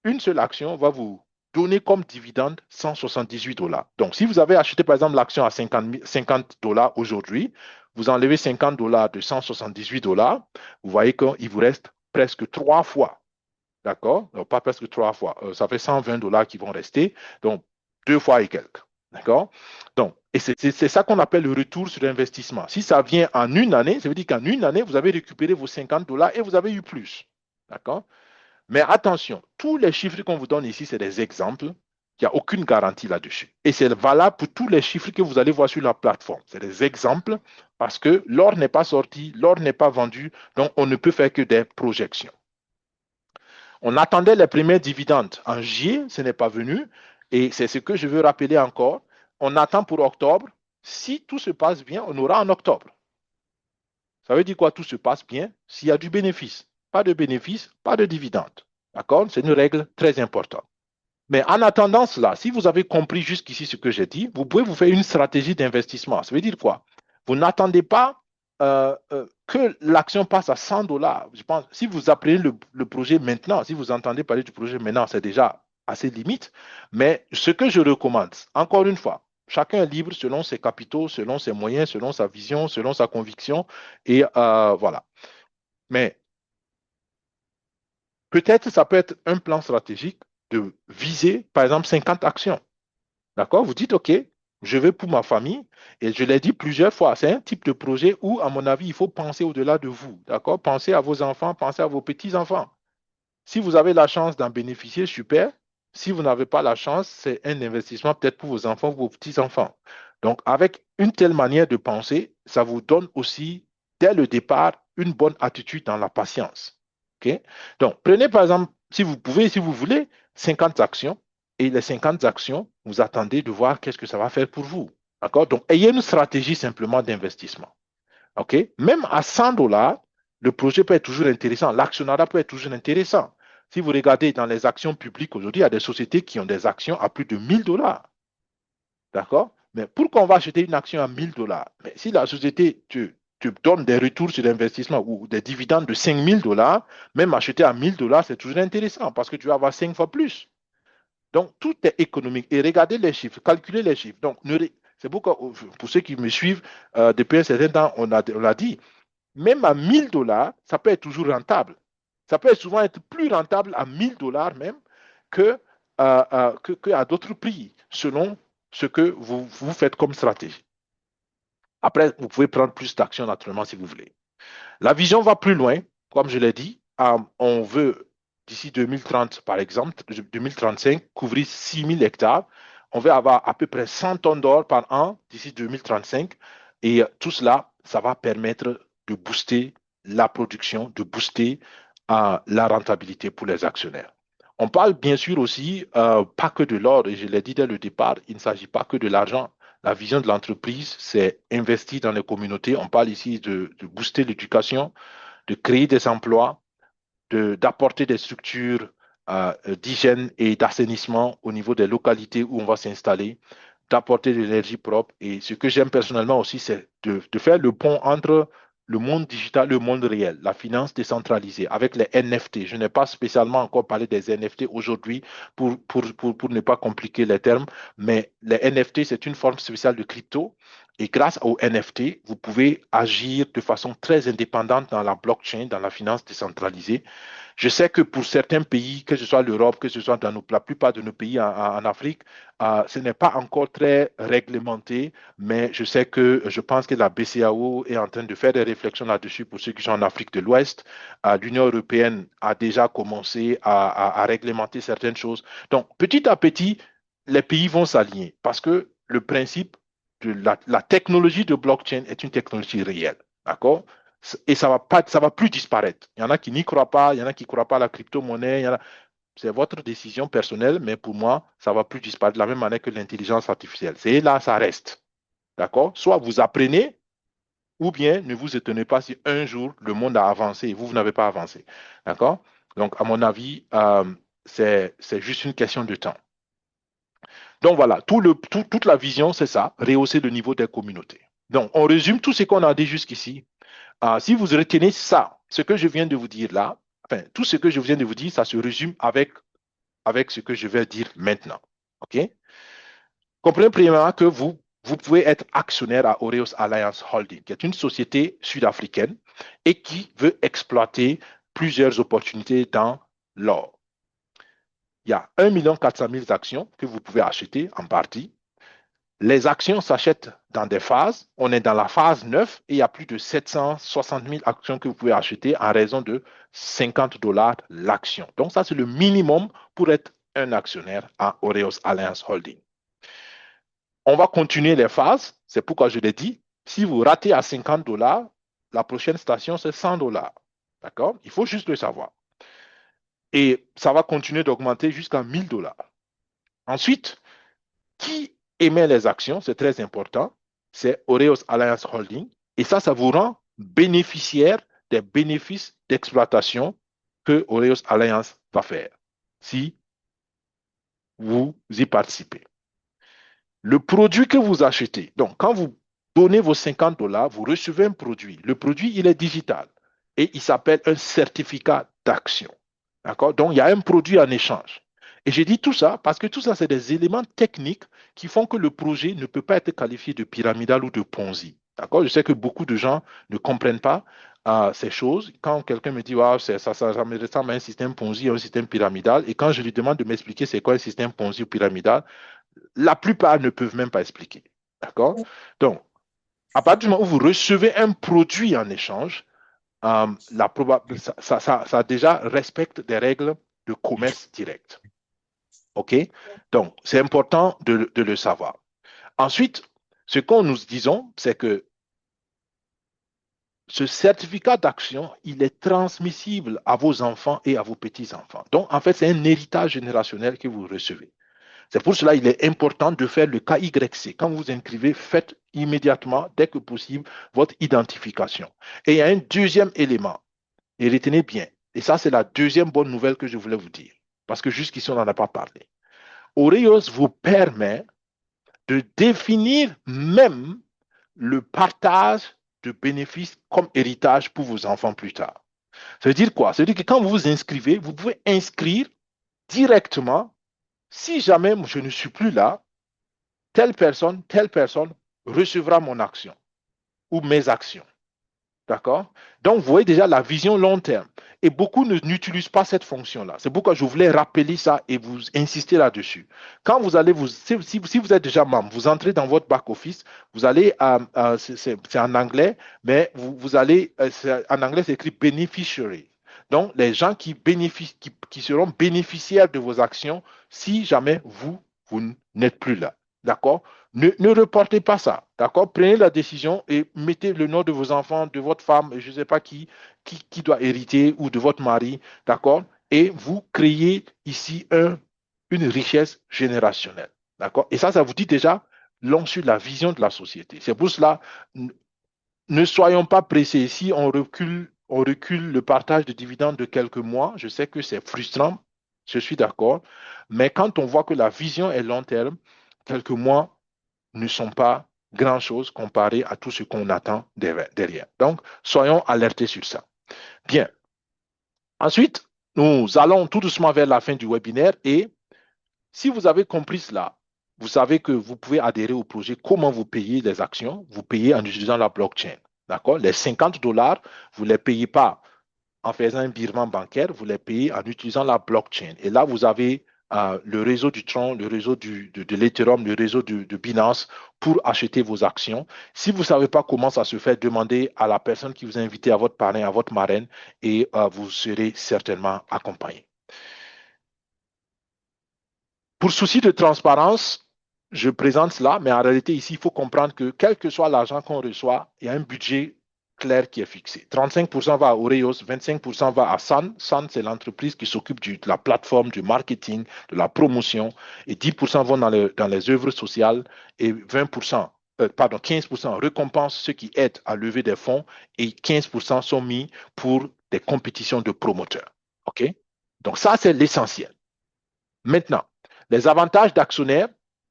une seule action va vous donner comme dividende 178 $. Donc, si vous avez acheté par exemple l'action à 50 $ aujourd'hui, vous enlevez 50 $ de 178 $, vous voyez qu'il vous reste presque 3 fois. D'accord? Donc, pas presque 3 fois. Ça fait 120 $ qui vont rester. Donc, 2 fois et quelques. D'accord? Donc, et c'est ça qu'on appelle le retour sur l'investissement. Si ça vient en une année, ça veut dire qu'en une année, vous avez récupéré vos 50 $ et vous avez eu plus. D'accord? Mais attention, tous les chiffres qu'on vous donne ici, c'est des exemples. Il n'y a aucune garantie là-dessus. Et c'est valable pour tous les chiffres que vous allez voir sur la plateforme. C'est des exemples parce que l'or n'est pas sorti, l'or n'est pas vendu, donc on ne peut faire que des projections. On attendait les premiers dividendes en juillet, ce n'est pas venu. Et c'est ce que je veux rappeler encore. On attend pour octobre. Si tout se passe bien, on aura en octobre. Ça veut dire quoi? Tout se passe bien s'il y a du bénéfice. Pas de bénéfice, pas de dividende. D'accord? C'est une règle très importante. Mais en attendant cela, si vous avez compris jusqu'ici ce que j'ai dit, vous pouvez vous faire une stratégie d'investissement. Ça veut dire quoi? Vous n'attendez pas que l'action passe à 100 dollars. Je pense, si vous apprenez le projet maintenant, si vous entendez parler du projet maintenant, c'est déjà assez limite. Mais ce que je recommande, encore une fois, chacun est libre selon ses capitaux, selon ses moyens, selon sa vision, selon sa conviction. Et voilà. Mais peut-être ça peut être un plan stratégique de viser, par exemple, 50 actions. D'accord? Vous dites, OK, je vais pour ma famille. Et je l'ai dit plusieurs fois, c'est un type de projet où, à mon avis, il faut penser au-delà de vous. D'accord? Pensez à vos enfants, pensez à vos petits-enfants. Si vous avez la chance d'en bénéficier, super. Si vous n'avez pas la chance, c'est un investissement peut-être pour vos enfants ou vos petits-enfants. Donc, avec une telle manière de penser, ça vous donne aussi, dès le départ, une bonne attitude dans la patience. OK? Donc, prenez par exemple, si vous pouvez, si vous voulez, 50 actions et les 50 actions, vous attendez de voir qu'est-ce que ça va faire pour vous. D'accord? Donc, ayez une stratégie simplement d'investissement. OK? Même à 100 dollars, le projet peut être toujours intéressant. L'actionnariat peut être toujours intéressant. Si vous regardez dans les actions publiques aujourd'hui, il y a des sociétés qui ont des actions à plus de 1000 dollars. D'accord? Mais pourquoi on va acheter une action à 1000 dollars? Mais si la société te donne des retours sur l'investissement ou des dividendes de 5000 dollars, même acheter à 1000 dollars, c'est toujours intéressant parce que tu vas avoir 5 fois plus. Donc, tout est économique. Et regardez les chiffres, calculez les chiffres. Donc, c'est pourquoi, pour ceux qui me suivent, depuis un certain temps, on a dit, même à 1000 dollars, ça peut être toujours rentable. Ça peut souvent être plus rentable à 1000 dollars même que, à d'autres prix, selon ce que vous faites comme stratégie. Après, vous pouvez prendre plus d'actions naturellement si vous voulez. La vision va plus loin, comme je l'ai dit. On veut, d'ici 2030, par exemple, 2035, couvrir 6000 hectares. On veut avoir à peu près 100 tonnes d'or par an d'ici 2035. Et tout cela, ça va permettre de booster la production, de booster la rentabilité pour les actionnaires. On parle bien sûr aussi pas que de l'or, et je l'ai dit dès le départ, il ne s'agit pas que de l'argent. La vision de l'entreprise, c'est investir dans les communautés. On parle ici de booster l'éducation, de créer des emplois, d'apporter des structures d'hygiène et d'assainissement au niveau des localités où on va s'installer, d'apporter de l'énergie propre. Et ce que j'aime personnellement aussi, c'est de faire le pont entre le monde digital et le monde réel, la finance décentralisée, avec les NFT. Je n'ai pas spécialement encore parlé des NFT aujourd'hui pour ne pas compliquer les termes, mais les NFT, c'est une forme spéciale de crypto. Et grâce aux NFT, vous pouvez agir de façon très indépendante dans la blockchain, dans la finance décentralisée. Je sais que pour certains pays, que ce soit l'Europe, que ce soit dans la plupart de nos pays en Afrique, ce n'est pas encore très réglementé, mais je pense que la BCAO est en train de faire des réflexions là-dessus pour ceux qui sont en Afrique de l'Ouest. L'Union européenne a déjà commencé à réglementer certaines choses. Donc, petit à petit, les pays vont s'aligner parce que le principe de la technologie de blockchain est une technologie réelle. D'accord? Et ça va plus disparaître. Il y en a qui n'y croient pas, il y en a qui ne croient pas à la crypto-monnaie. C'est votre décision personnelle, mais pour moi, ça va plus disparaître de la même manière que l'intelligence artificielle. C'est là, ça reste. D'accord? Soit vous apprenez, ou bien ne vous étonnez pas si un jour le monde a avancé et vous n'avez pas avancé. D'accord? Donc, à mon avis, c'est juste une question de temps. Donc voilà, toute la vision, c'est ça, rehausser le niveau des communautés. Donc, on résume tout ce qu'on a dit jusqu'ici. Si vous retenez ça, ce que je viens de vous dire là, enfin, tout ce que je viens de vous dire, ça se résume avec ce que je vais dire maintenant. OK? Comprenez premièrement que vous pouvez être actionnaire à Oreos Alliance Holding, qui est une société sud-africaine et qui veut exploiter plusieurs opportunités dans l'or. Il y a 1,4 million actions que vous pouvez acheter en partie. Les actions s'achètent dans des phases. On est dans la phase 9 et il y a plus de 760 000 actions que vous pouvez acheter en raison de 50 dollars l'action. Donc ça, c'est le minimum pour être un actionnaire à Oreos Alliance Holding. On va continuer les phases. C'est pourquoi je l'ai dit. Si vous ratez à 50 dollars, la prochaine station, c'est 100 dollars. D'accord? Il faut juste le savoir. Et ça va continuer d'augmenter jusqu'à 1 000 $. Ensuite, qui émet les actions, c'est très important, c'est Oreos Alliance Holding. Et ça vous rend bénéficiaire des bénéfices d'exploitation que Oreos Alliance va faire si vous y participez. Le produit que vous achetez, donc quand vous donnez vos 50 $, vous recevez un produit. Le produit, il est digital et il s'appelle un certificat d'action. D'accord? Donc, il y a un produit en échange. Et j'ai dit tout ça parce que tout ça, c'est des éléments techniques qui font que le projet ne peut pas être qualifié de pyramidal ou de Ponzi. D'accord? Je sais que beaucoup de gens ne comprennent pas ces choses. Quand quelqu'un me dit, wow, ça me ressemble à un système Ponzi ou un système pyramidal, et quand je lui demande de m'expliquer c'est quoi un système Ponzi ou pyramidal, la plupart ne peuvent même pas expliquer. D'accord? Donc, à partir du moment où vous recevez un produit en échange, ça déjà respecte des règles de commerce direct. OK? Donc, c'est important de le savoir. Ensuite, ce qu'on nous disons, c'est que ce certificat d'action, il est transmissible à vos enfants et à vos petits-enfants. Donc, en fait, c'est un héritage générationnel que vous recevez. C'est pour cela qu'il est important de faire le KYC. Quand vous inscrivez, faites immédiatement, dès que possible, votre identification. Et il y a un deuxième élément, et retenez bien, et ça c'est la deuxième bonne nouvelle que je voulais vous dire, parce que jusqu'ici on n'en a pas parlé. Oreos vous permet de définir même le partage de bénéfices comme héritage pour vos enfants plus tard. Ça veut dire quoi? Ça veut dire que quand vous vous inscrivez, vous pouvez inscrire directement, si jamais je ne suis plus là, telle personne recevra mon action ou mes actions. D'accord? Donc, vous voyez déjà la vision long terme. Et beaucoup n'utilisent pas cette fonction-là. C'est pourquoi je voulais rappeler ça et vous insister là-dessus. Quand vous allez, si vous êtes déjà membre, vous entrez dans votre back-office, vous allez, c'est en anglais, mais vous allez, en anglais, c'est écrit beneficiary. Donc, les gens qui bénéficient, qui seront bénéficiaires de vos actions si jamais vous n'êtes plus là. D'accord? Ne reportez pas ça, d'accord? Prenez la décision et mettez le nom de vos enfants, de votre femme, je ne sais pas qui doit hériter ou de votre mari, d'accord? Et vous créez ici une richesse générationnelle, d'accord? Et ça vous dit déjà long sur la vision de la société. C'est pour cela, ne soyons pas pressés. Si on recule le partage de dividendes de quelques mois, je sais que c'est frustrant, je suis d'accord, mais quand on voit que la vision est long terme, quelques mois ne sont pas grand-chose comparé à tout ce qu'on attend derrière. Donc, soyons alertés sur ça. Bien. Ensuite, nous allons tout doucement vers la fin du webinaire et si vous avez compris cela, vous savez que vous pouvez adhérer au projet. Comment vous payez les actions? Vous payez en utilisant la blockchain. D'accord? Les 50 $, vous ne les payez pas en faisant un virement bancaire, vous les payez en utilisant la blockchain. Et là, vous avez le réseau du Tron, le réseau de l'Ethereum, le réseau de Binance pour acheter vos actions. Si vous ne savez pas comment ça se fait, demandez à la personne qui vous a invité, à votre parrain, à votre marraine, et vous serez certainement accompagné. Pour souci de transparence, je présente cela, mais en réalité, ici, il faut comprendre que quel que soit l'argent qu'on reçoit, il y a un budget clair qui est fixé. 35% va à Oreos, 25% va à Sun. Sun, c'est l'entreprise qui s'occupe de la plateforme, du marketing, de la promotion, et 10% vont dans les œuvres sociales et 15% récompensent ceux qui aident à lever des fonds et 15% sont mis pour des compétitions de promoteurs. OK? Donc ça, c'est l'essentiel. Maintenant, les avantages d'actionnaires,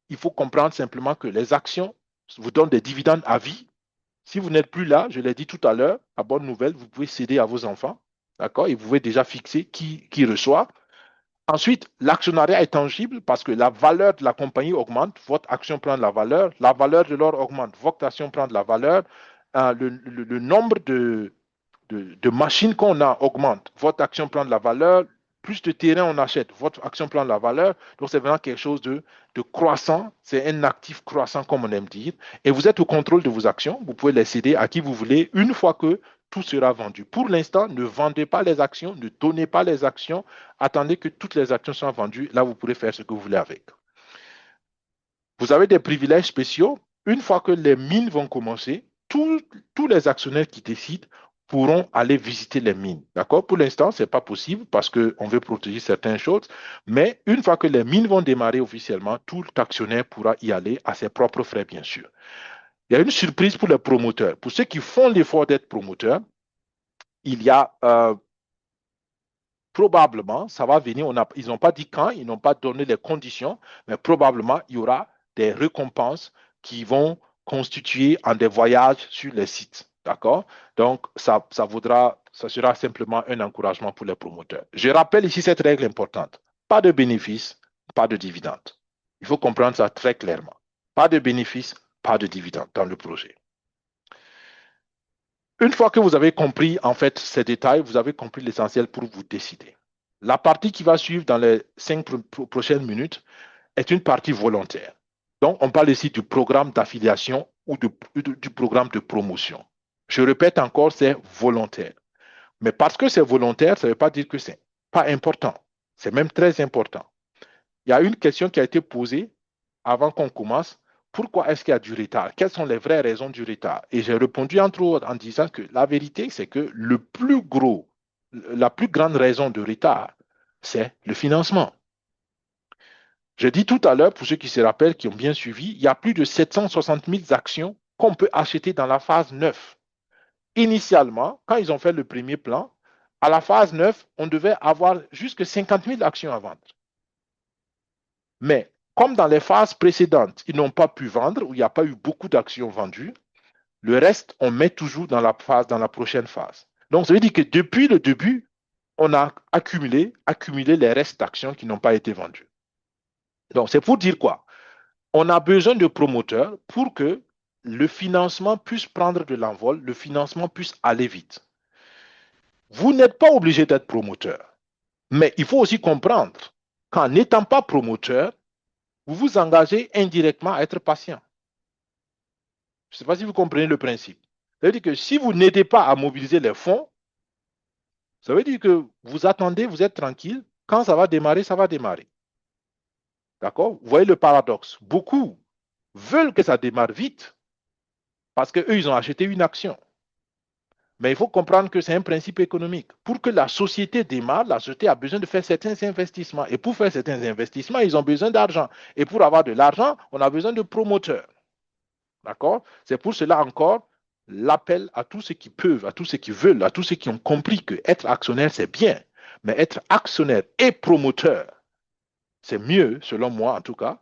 il faut comprendre simplement que les actions vous donnent des dividendes à vie. Si vous n'êtes plus là, je l'ai dit tout à l'heure, la bonne nouvelle, vous pouvez céder à vos enfants, d'accord? Et vous pouvez déjà fixer qui reçoit. Ensuite, l'actionnariat est tangible parce que la valeur de la compagnie augmente, votre action prend de la valeur de l'or augmente, votre action prend de la valeur, le nombre de machines qu'on a augmente, votre action prend de la valeur, plus de terrain on achète, votre action prend de la valeur. Donc, c'est vraiment quelque chose de croissant. C'est un actif croissant, comme on aime dire. Et vous êtes au contrôle de vos actions. Vous pouvez les céder à qui vous voulez une fois que tout sera vendu. Pour l'instant, ne vendez pas les actions, ne donnez pas les actions. Attendez que toutes les actions soient vendues. Là, vous pourrez faire ce que vous voulez avec. Vous avez des privilèges spéciaux. Une fois que les mines vont commencer, tous les actionnaires qui décident pourront aller visiter les mines. D'accord? Pour l'instant, ce n'est pas possible parce qu'on veut protéger certaines choses. Mais une fois que les mines vont démarrer officiellement, tout actionnaire pourra y aller à ses propres frais, bien sûr. Il y a une surprise pour les promoteurs. Pour ceux qui font l'effort d'être promoteurs, il y a probablement, ça va venir, ils n'ont pas dit quand, ils n'ont pas donné les conditions, mais probablement, il y aura des récompenses qui vont constituer en des voyages sur les sites. D'accord? Donc, ça sera simplement un encouragement pour les promoteurs. Je rappelle ici cette règle importante. Pas de bénéfices, pas de dividendes. Il faut comprendre ça très clairement. Pas de bénéfices, pas de dividendes dans le projet. Une fois que vous avez compris en fait ces détails, vous avez compris l'essentiel pour vous décider. La partie qui va suivre dans les 5 prochaines minutes est une partie volontaire. Donc, on parle ici du programme d'affiliation ou du programme de promotion. Je répète encore, c'est volontaire. Mais parce que c'est volontaire, ça ne veut pas dire que c'est pas important. C'est même très important. Il y a une question qui a été posée avant qu'on commence. Pourquoi est-ce qu'il y a du retard? Quelles sont les vraies raisons du retard? Et j'ai répondu entre autres en disant que la vérité, c'est que la plus grande raison de retard, c'est le financement. J'ai dit tout à l'heure, pour ceux qui se rappellent, qui ont bien suivi, il y a plus de 760 000 actions qu'on peut acheter dans la phase 9. Initialement, quand ils ont fait le premier plan, à la phase 9, on devait avoir jusque 50 000 actions à vendre. Mais comme dans les phases précédentes, ils n'ont pas pu vendre, ou il n'y a pas eu beaucoup d'actions vendues, le reste, on met toujours dans la prochaine phase. Donc, ça veut dire que depuis le début, on a accumulé les restes d'actions qui n'ont pas été vendues. Donc, c'est pour dire quoi? On a besoin de promoteurs pour que le financement puisse prendre de l'envol, le financement puisse aller vite. Vous n'êtes pas obligé d'être promoteur, mais il faut aussi comprendre qu'en n'étant pas promoteur, vous vous engagez indirectement à être patient. Je ne sais pas si vous comprenez le principe. Ça veut dire que si vous n'aidez pas à mobiliser les fonds, ça veut dire que vous attendez, vous êtes tranquille. Quand ça va démarrer, ça va démarrer. D'accord? Vous voyez le paradoxe. Beaucoup veulent que ça démarre vite parce qu'eux, ils ont acheté une action. Mais il faut comprendre que c'est un principe économique. Pour que la société démarre, la société a besoin de faire certains investissements. Et pour faire certains investissements, ils ont besoin d'argent. Et pour avoir de l'argent, on a besoin de promoteurs. D'accord? C'est pour cela encore l'appel à tous ceux qui peuvent, à tous ceux qui veulent, à tous ceux qui ont compris que être actionnaire, c'est bien. Mais être actionnaire et promoteur, c'est mieux, selon moi en tout cas.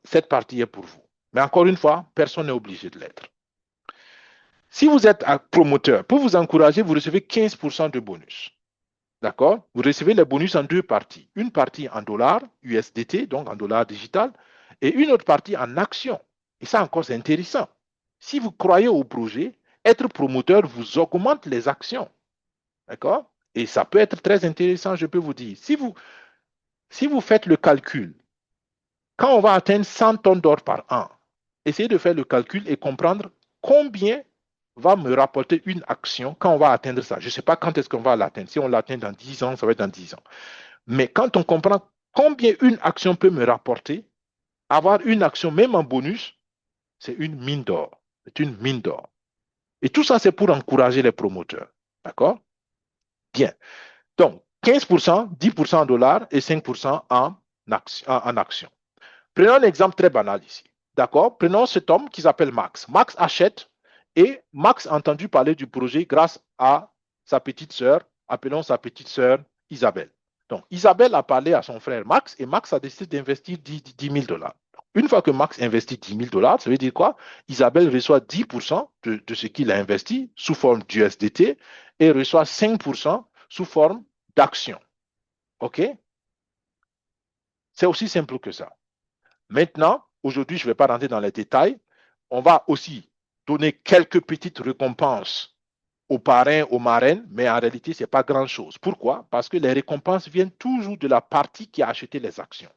Cette partie est pour vous. Mais encore une fois, personne n'est obligé de l'être. Si vous êtes un promoteur, pour vous encourager, vous recevez 15% de bonus. D'accord? Vous recevez les bonus en deux parties. Une partie en dollars USDT, donc en dollars digital, et une autre partie en actions. Et ça encore, c'est intéressant. Si vous croyez au projet, être promoteur vous augmente les actions. D'accord? Et ça peut être très intéressant, je peux vous dire. Si vous faites le calcul, quand on va atteindre 100 tonnes d'or par an, essayez de faire le calcul et comprendre combien va me rapporter une action quand on va atteindre ça. Je ne sais pas quand est-ce qu'on va l'atteindre. Si on l'atteint dans 10 ans, ça va être dans 10 ans. Mais quand on comprend combien une action peut me rapporter, avoir une action même en bonus, c'est une mine d'or. C'est une mine d'or. Et tout ça, c'est pour encourager les promoteurs. D'accord? Bien. Donc, 15%, 10% en dollars et 5% en actions. Prenons un exemple très banal ici. D'accord? Prenons cet homme qui s'appelle Max. Max achète et Max a entendu parler du projet grâce à sa petite sœur, appelons sa petite sœur Isabelle. Donc, Isabelle a parlé à son frère Max et Max a décidé d'investir 10 000 dollars. Une fois que Max investit 10 000 dollars, ça veut dire quoi? Isabelle reçoit 10% de ce qu'il a investi sous forme d'USDT et reçoit 5% sous forme d'actions. OK? C'est aussi simple que ça. Maintenant, aujourd'hui, je ne vais pas rentrer dans les détails. On va aussi donner quelques petites récompenses aux parrains, aux marraines, mais en réalité, ce n'est pas grand-chose. Pourquoi? Parce que les récompenses viennent toujours de la partie qui a acheté les actions.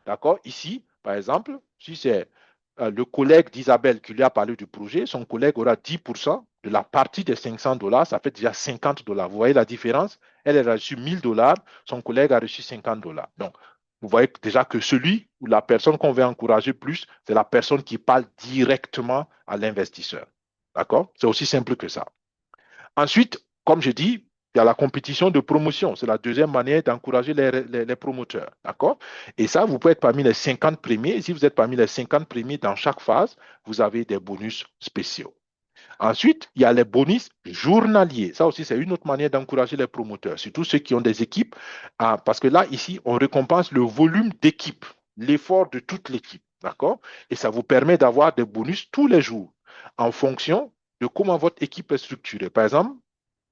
D'accord? Ici, par exemple, si c'est le collègue d'Isabelle qui lui a parlé du projet, son collègue aura 10% de la partie des 500 dollars, ça fait déjà 50 dollars. Vous voyez la différence? Elle a reçu 1000 dollars, son collègue a reçu 50 dollars. Donc, vous voyez déjà que celui ou la personne qu'on veut encourager plus, c'est la personne qui parle directement à l'investisseur. D'accord? C'est aussi simple que ça. Ensuite, comme je dis, il y a la compétition de promotion. C'est la deuxième manière d'encourager les promoteurs. D'accord? Et ça, vous pouvez être parmi les 50 premiers. Et si vous êtes parmi les 50 premiers dans chaque phase, vous avez des bonus spéciaux. Ensuite, il y a les bonus journaliers. Ça aussi, c'est une autre manière d'encourager les promoteurs, surtout ceux qui ont des équipes. Parce que là, ici, on récompense le volume d'équipe, l'effort de toute l'équipe. D'accord? Et ça vous permet d'avoir des bonus tous les jours en fonction de comment votre équipe est structurée. Par exemple,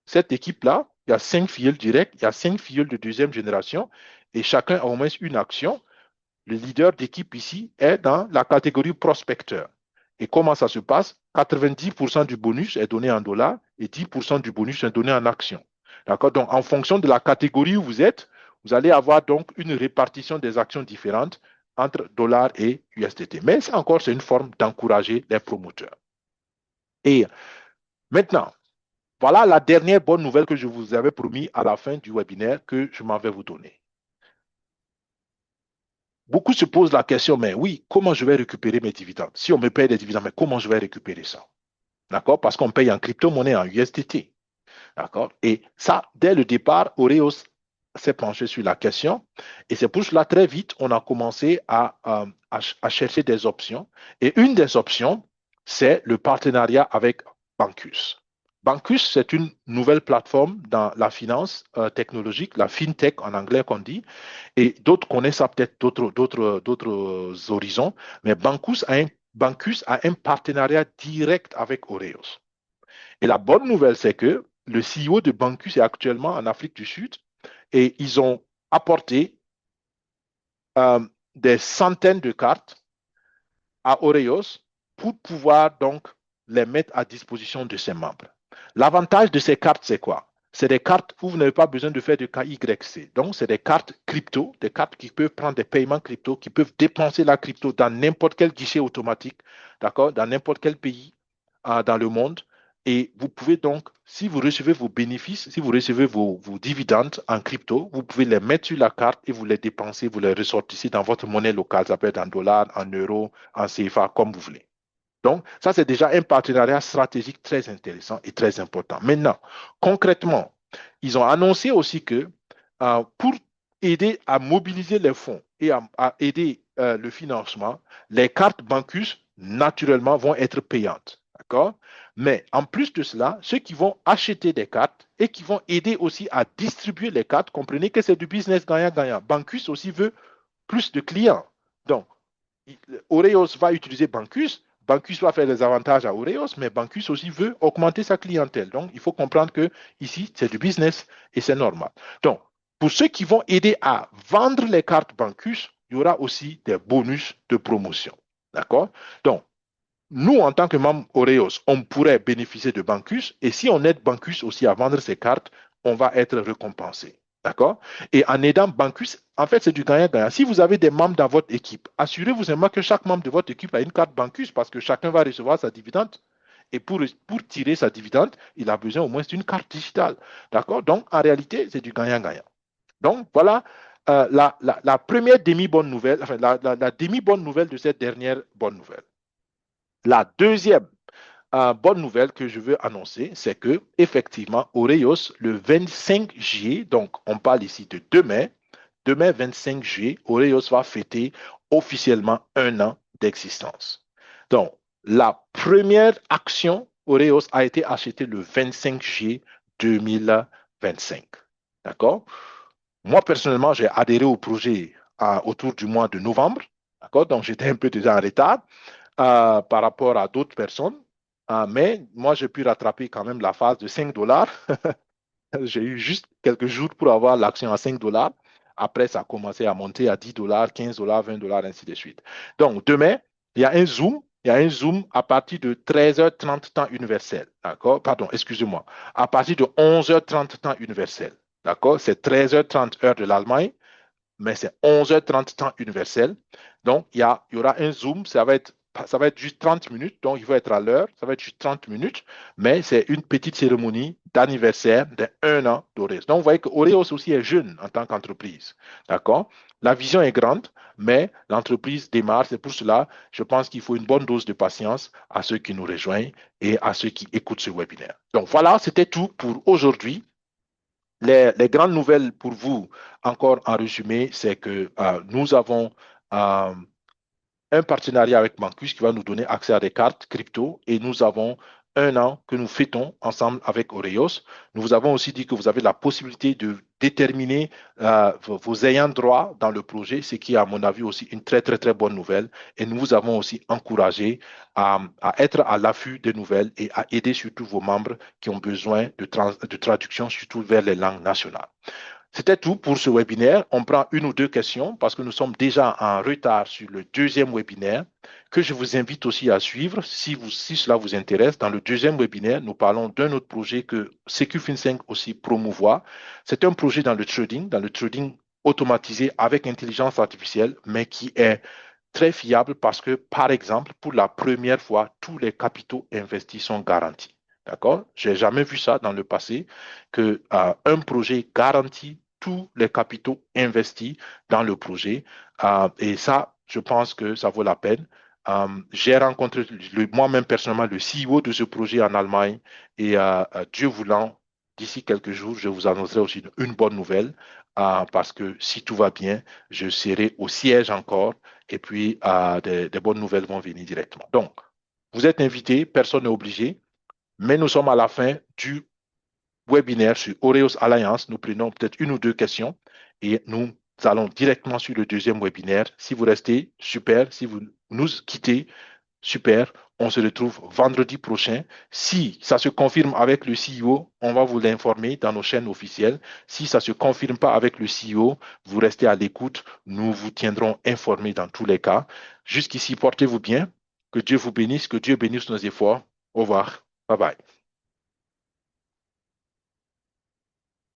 cette équipe-là, il y a 5 filleuls directs, il y a 5 filleuls de deuxième génération et chacun a au moins une action. Le leader d'équipe ici est dans la catégorie prospecteur. Et comment ça se passe? 90% du bonus est donné en dollars et 10% du bonus est donné en actions. D'accord? Donc, en fonction de la catégorie où vous êtes, vous allez avoir donc une répartition des actions différentes entre dollars et USDT. Mais ça encore, c'est une forme d'encourager les promoteurs. Et maintenant, voilà la dernière bonne nouvelle que je vous avais promis à la fin du webinaire que je m'en vais vous donner. Beaucoup se posent la question, mais oui, comment je vais récupérer mes dividendes? Si on me paye des dividendes, mais comment je vais récupérer ça? D'accord? Parce qu'on paye en crypto-monnaie, en USDT. D'accord? Et ça, dès le départ, Oreos s'est penché sur la question. Et c'est pour cela, très vite, on a commencé à chercher des options. Et une des options, c'est le partenariat avec Bancus. Bancus, c'est une nouvelle plateforme dans la finance technologique, la fintech en anglais qu'on dit, et d'autres connaissent ça peut-être d'autres horizons, mais Bancus a un partenariat direct avec Oreos. Et la bonne nouvelle, c'est que le CEO de Bancus est actuellement en Afrique du Sud et ils ont apporté euh, des centaines de cartes à Oreos pour pouvoir donc les mettre à disposition de ses membres. L'avantage de ces cartes, c'est quoi? C'est des cartes où vous n'avez pas besoin de faire de KYC. Donc, c'est des cartes crypto, des cartes qui peuvent prendre des paiements crypto, qui peuvent dépenser la crypto dans n'importe quel guichet automatique, d'accord, dans n'importe quel pays dans le monde. Et vous pouvez donc, si vous recevez vos bénéfices, si vous recevez vos dividendes en crypto, vous pouvez les mettre sur la carte et vous les dépensez, vous les ressortissez dans votre monnaie locale. Ça peut être en dollars, en euros, en CFA, comme vous voulez. Donc, ça, c'est déjà un partenariat stratégique très intéressant et très important. Maintenant, concrètement, ils ont annoncé aussi que pour aider à mobiliser les fonds et à aider le financement, les cartes Bancus, naturellement, vont être payantes. D'accord? Mais en plus de cela, ceux qui vont acheter des cartes et qui vont aider aussi à distribuer les cartes, comprenez que c'est du business gagnant-gagnant. Bancus aussi veut plus de clients. Donc, Oreos va utiliser Bancus. Bancus va faire des avantages à Oreos, mais Bancus aussi veut augmenter sa clientèle. Donc, il faut comprendre que ici, c'est du business et c'est normal. Donc, pour ceux qui vont aider à vendre les cartes Bancus, il y aura aussi des bonus de promotion. D'accord? Donc, nous, en tant que membres Oreos, on pourrait bénéficier de Bancus et si on aide Bancus aussi à vendre ses cartes, on va être récompensé. D'accord? Et en aidant Bancus, en fait, c'est du gagnant-gagnant. Si vous avez des membres dans votre équipe, assurez-vous seulement que chaque membre de votre équipe a une carte Bancus parce que chacun va recevoir sa dividende. Et pour tirer sa dividende, il a besoin au moins d'une carte digitale. D'accord? Donc, en réalité, c'est du gagnant-gagnant. Donc, voilà la première demi-bonne nouvelle, enfin, la demi-bonne nouvelle de cette dernière bonne nouvelle. La deuxième bonne nouvelle que je veux annoncer, c'est que effectivement, Oreos, le 25 juillet, donc on parle ici de demain 25 juillet, Oreos va fêter officiellement 1 an d'existence. Donc, la première action Oreos a été achetée le 25 juillet 2025. D'accord? Moi, personnellement, j'ai adhéré au projet autour du mois de novembre. D'accord? Donc, j'étais un peu déjà en retard par rapport à d'autres personnes. Mais moi, j'ai pu rattraper quand même la phase de 5 dollars. J'ai eu juste quelques jours pour avoir l'action à 5 dollars. Après, ça a commencé à monter à 10 dollars, 15 dollars, 20 dollars, ainsi de suite. Donc, demain, il y a un Zoom. Il y a un Zoom à partir de 13h30 temps universel. D'accord? Pardon, excusez-moi. À partir de 11h30 temps universel. D'accord? C'est 13h30 heure de l'Allemagne, mais c'est 11h30 temps universel. Donc, il y aura un Zoom. Ça va être ça va être juste 30 minutes, donc il faut être à l'heure, ça va être juste 30 minutes, mais c'est une petite cérémonie d'anniversaire d'un an d'Oreos. Donc, vous voyez que Oreos aussi est jeune en tant qu'entreprise. D'accord? La vision est grande, mais l'entreprise démarre. C'est pour cela, je pense qu'il faut une bonne dose de patience à ceux qui nous rejoignent et à ceux qui écoutent ce webinaire. Donc, voilà, c'était tout pour aujourd'hui. Les grandes nouvelles pour vous, encore en résumé, c'est que nous avons euh, un partenariat avec Bancus qui va nous donner accès à des cartes crypto et nous avons un an que nous fêtons ensemble avec Oreos. Nous vous avons aussi dit que vous avez la possibilité de déterminer vos ayants droit dans le projet, ce qui est à mon avis aussi une très très très bonne nouvelle. Et nous vous avons aussi encouragé à être à l'affût des nouvelles et à aider surtout vos membres qui ont besoin de traduction, surtout vers les langues nationales. C'était tout pour ce webinaire. On prend une ou deux questions parce que nous sommes déjà en retard sur le deuxième webinaire que je vous invite aussi à suivre si cela vous intéresse. Dans le deuxième webinaire, nous parlons d'un autre projet que SecuFin5 aussi promouvoit. C'est un projet dans le trading automatisé avec intelligence artificielle, mais qui est très fiable parce que, par exemple, pour la première fois, tous les capitaux investis sont garantis. D'accord? J'ai jamais vu ça dans le passé, que un projet garantit tous les capitaux investis dans le projet. Et ça, je pense que ça vaut la peine. J'ai rencontré moi-même personnellement le CEO de ce projet en Allemagne et Dieu voulant, d'ici quelques jours, je vous annoncerai aussi une bonne nouvelle parce que si tout va bien, je serai au siège encore et puis des bonnes nouvelles vont venir directement. Donc, vous êtes invités, personne n'est obligé, mais nous sommes à la fin du webinaire sur Oreos Alliance. Nous prenons peut-être une ou deux questions et nous allons directement sur le deuxième webinaire. Si vous restez, super. Si vous nous quittez, super. On se retrouve vendredi prochain. Si ça se confirme avec le CEO, on va vous l'informer dans nos chaînes officielles. Si ça ne se confirme pas avec le CEO, vous restez à l'écoute. Nous vous tiendrons informés dans tous les cas. Jusqu'ici, portez-vous bien. Que Dieu vous bénisse, que Dieu bénisse nos efforts. Au revoir. Bye bye.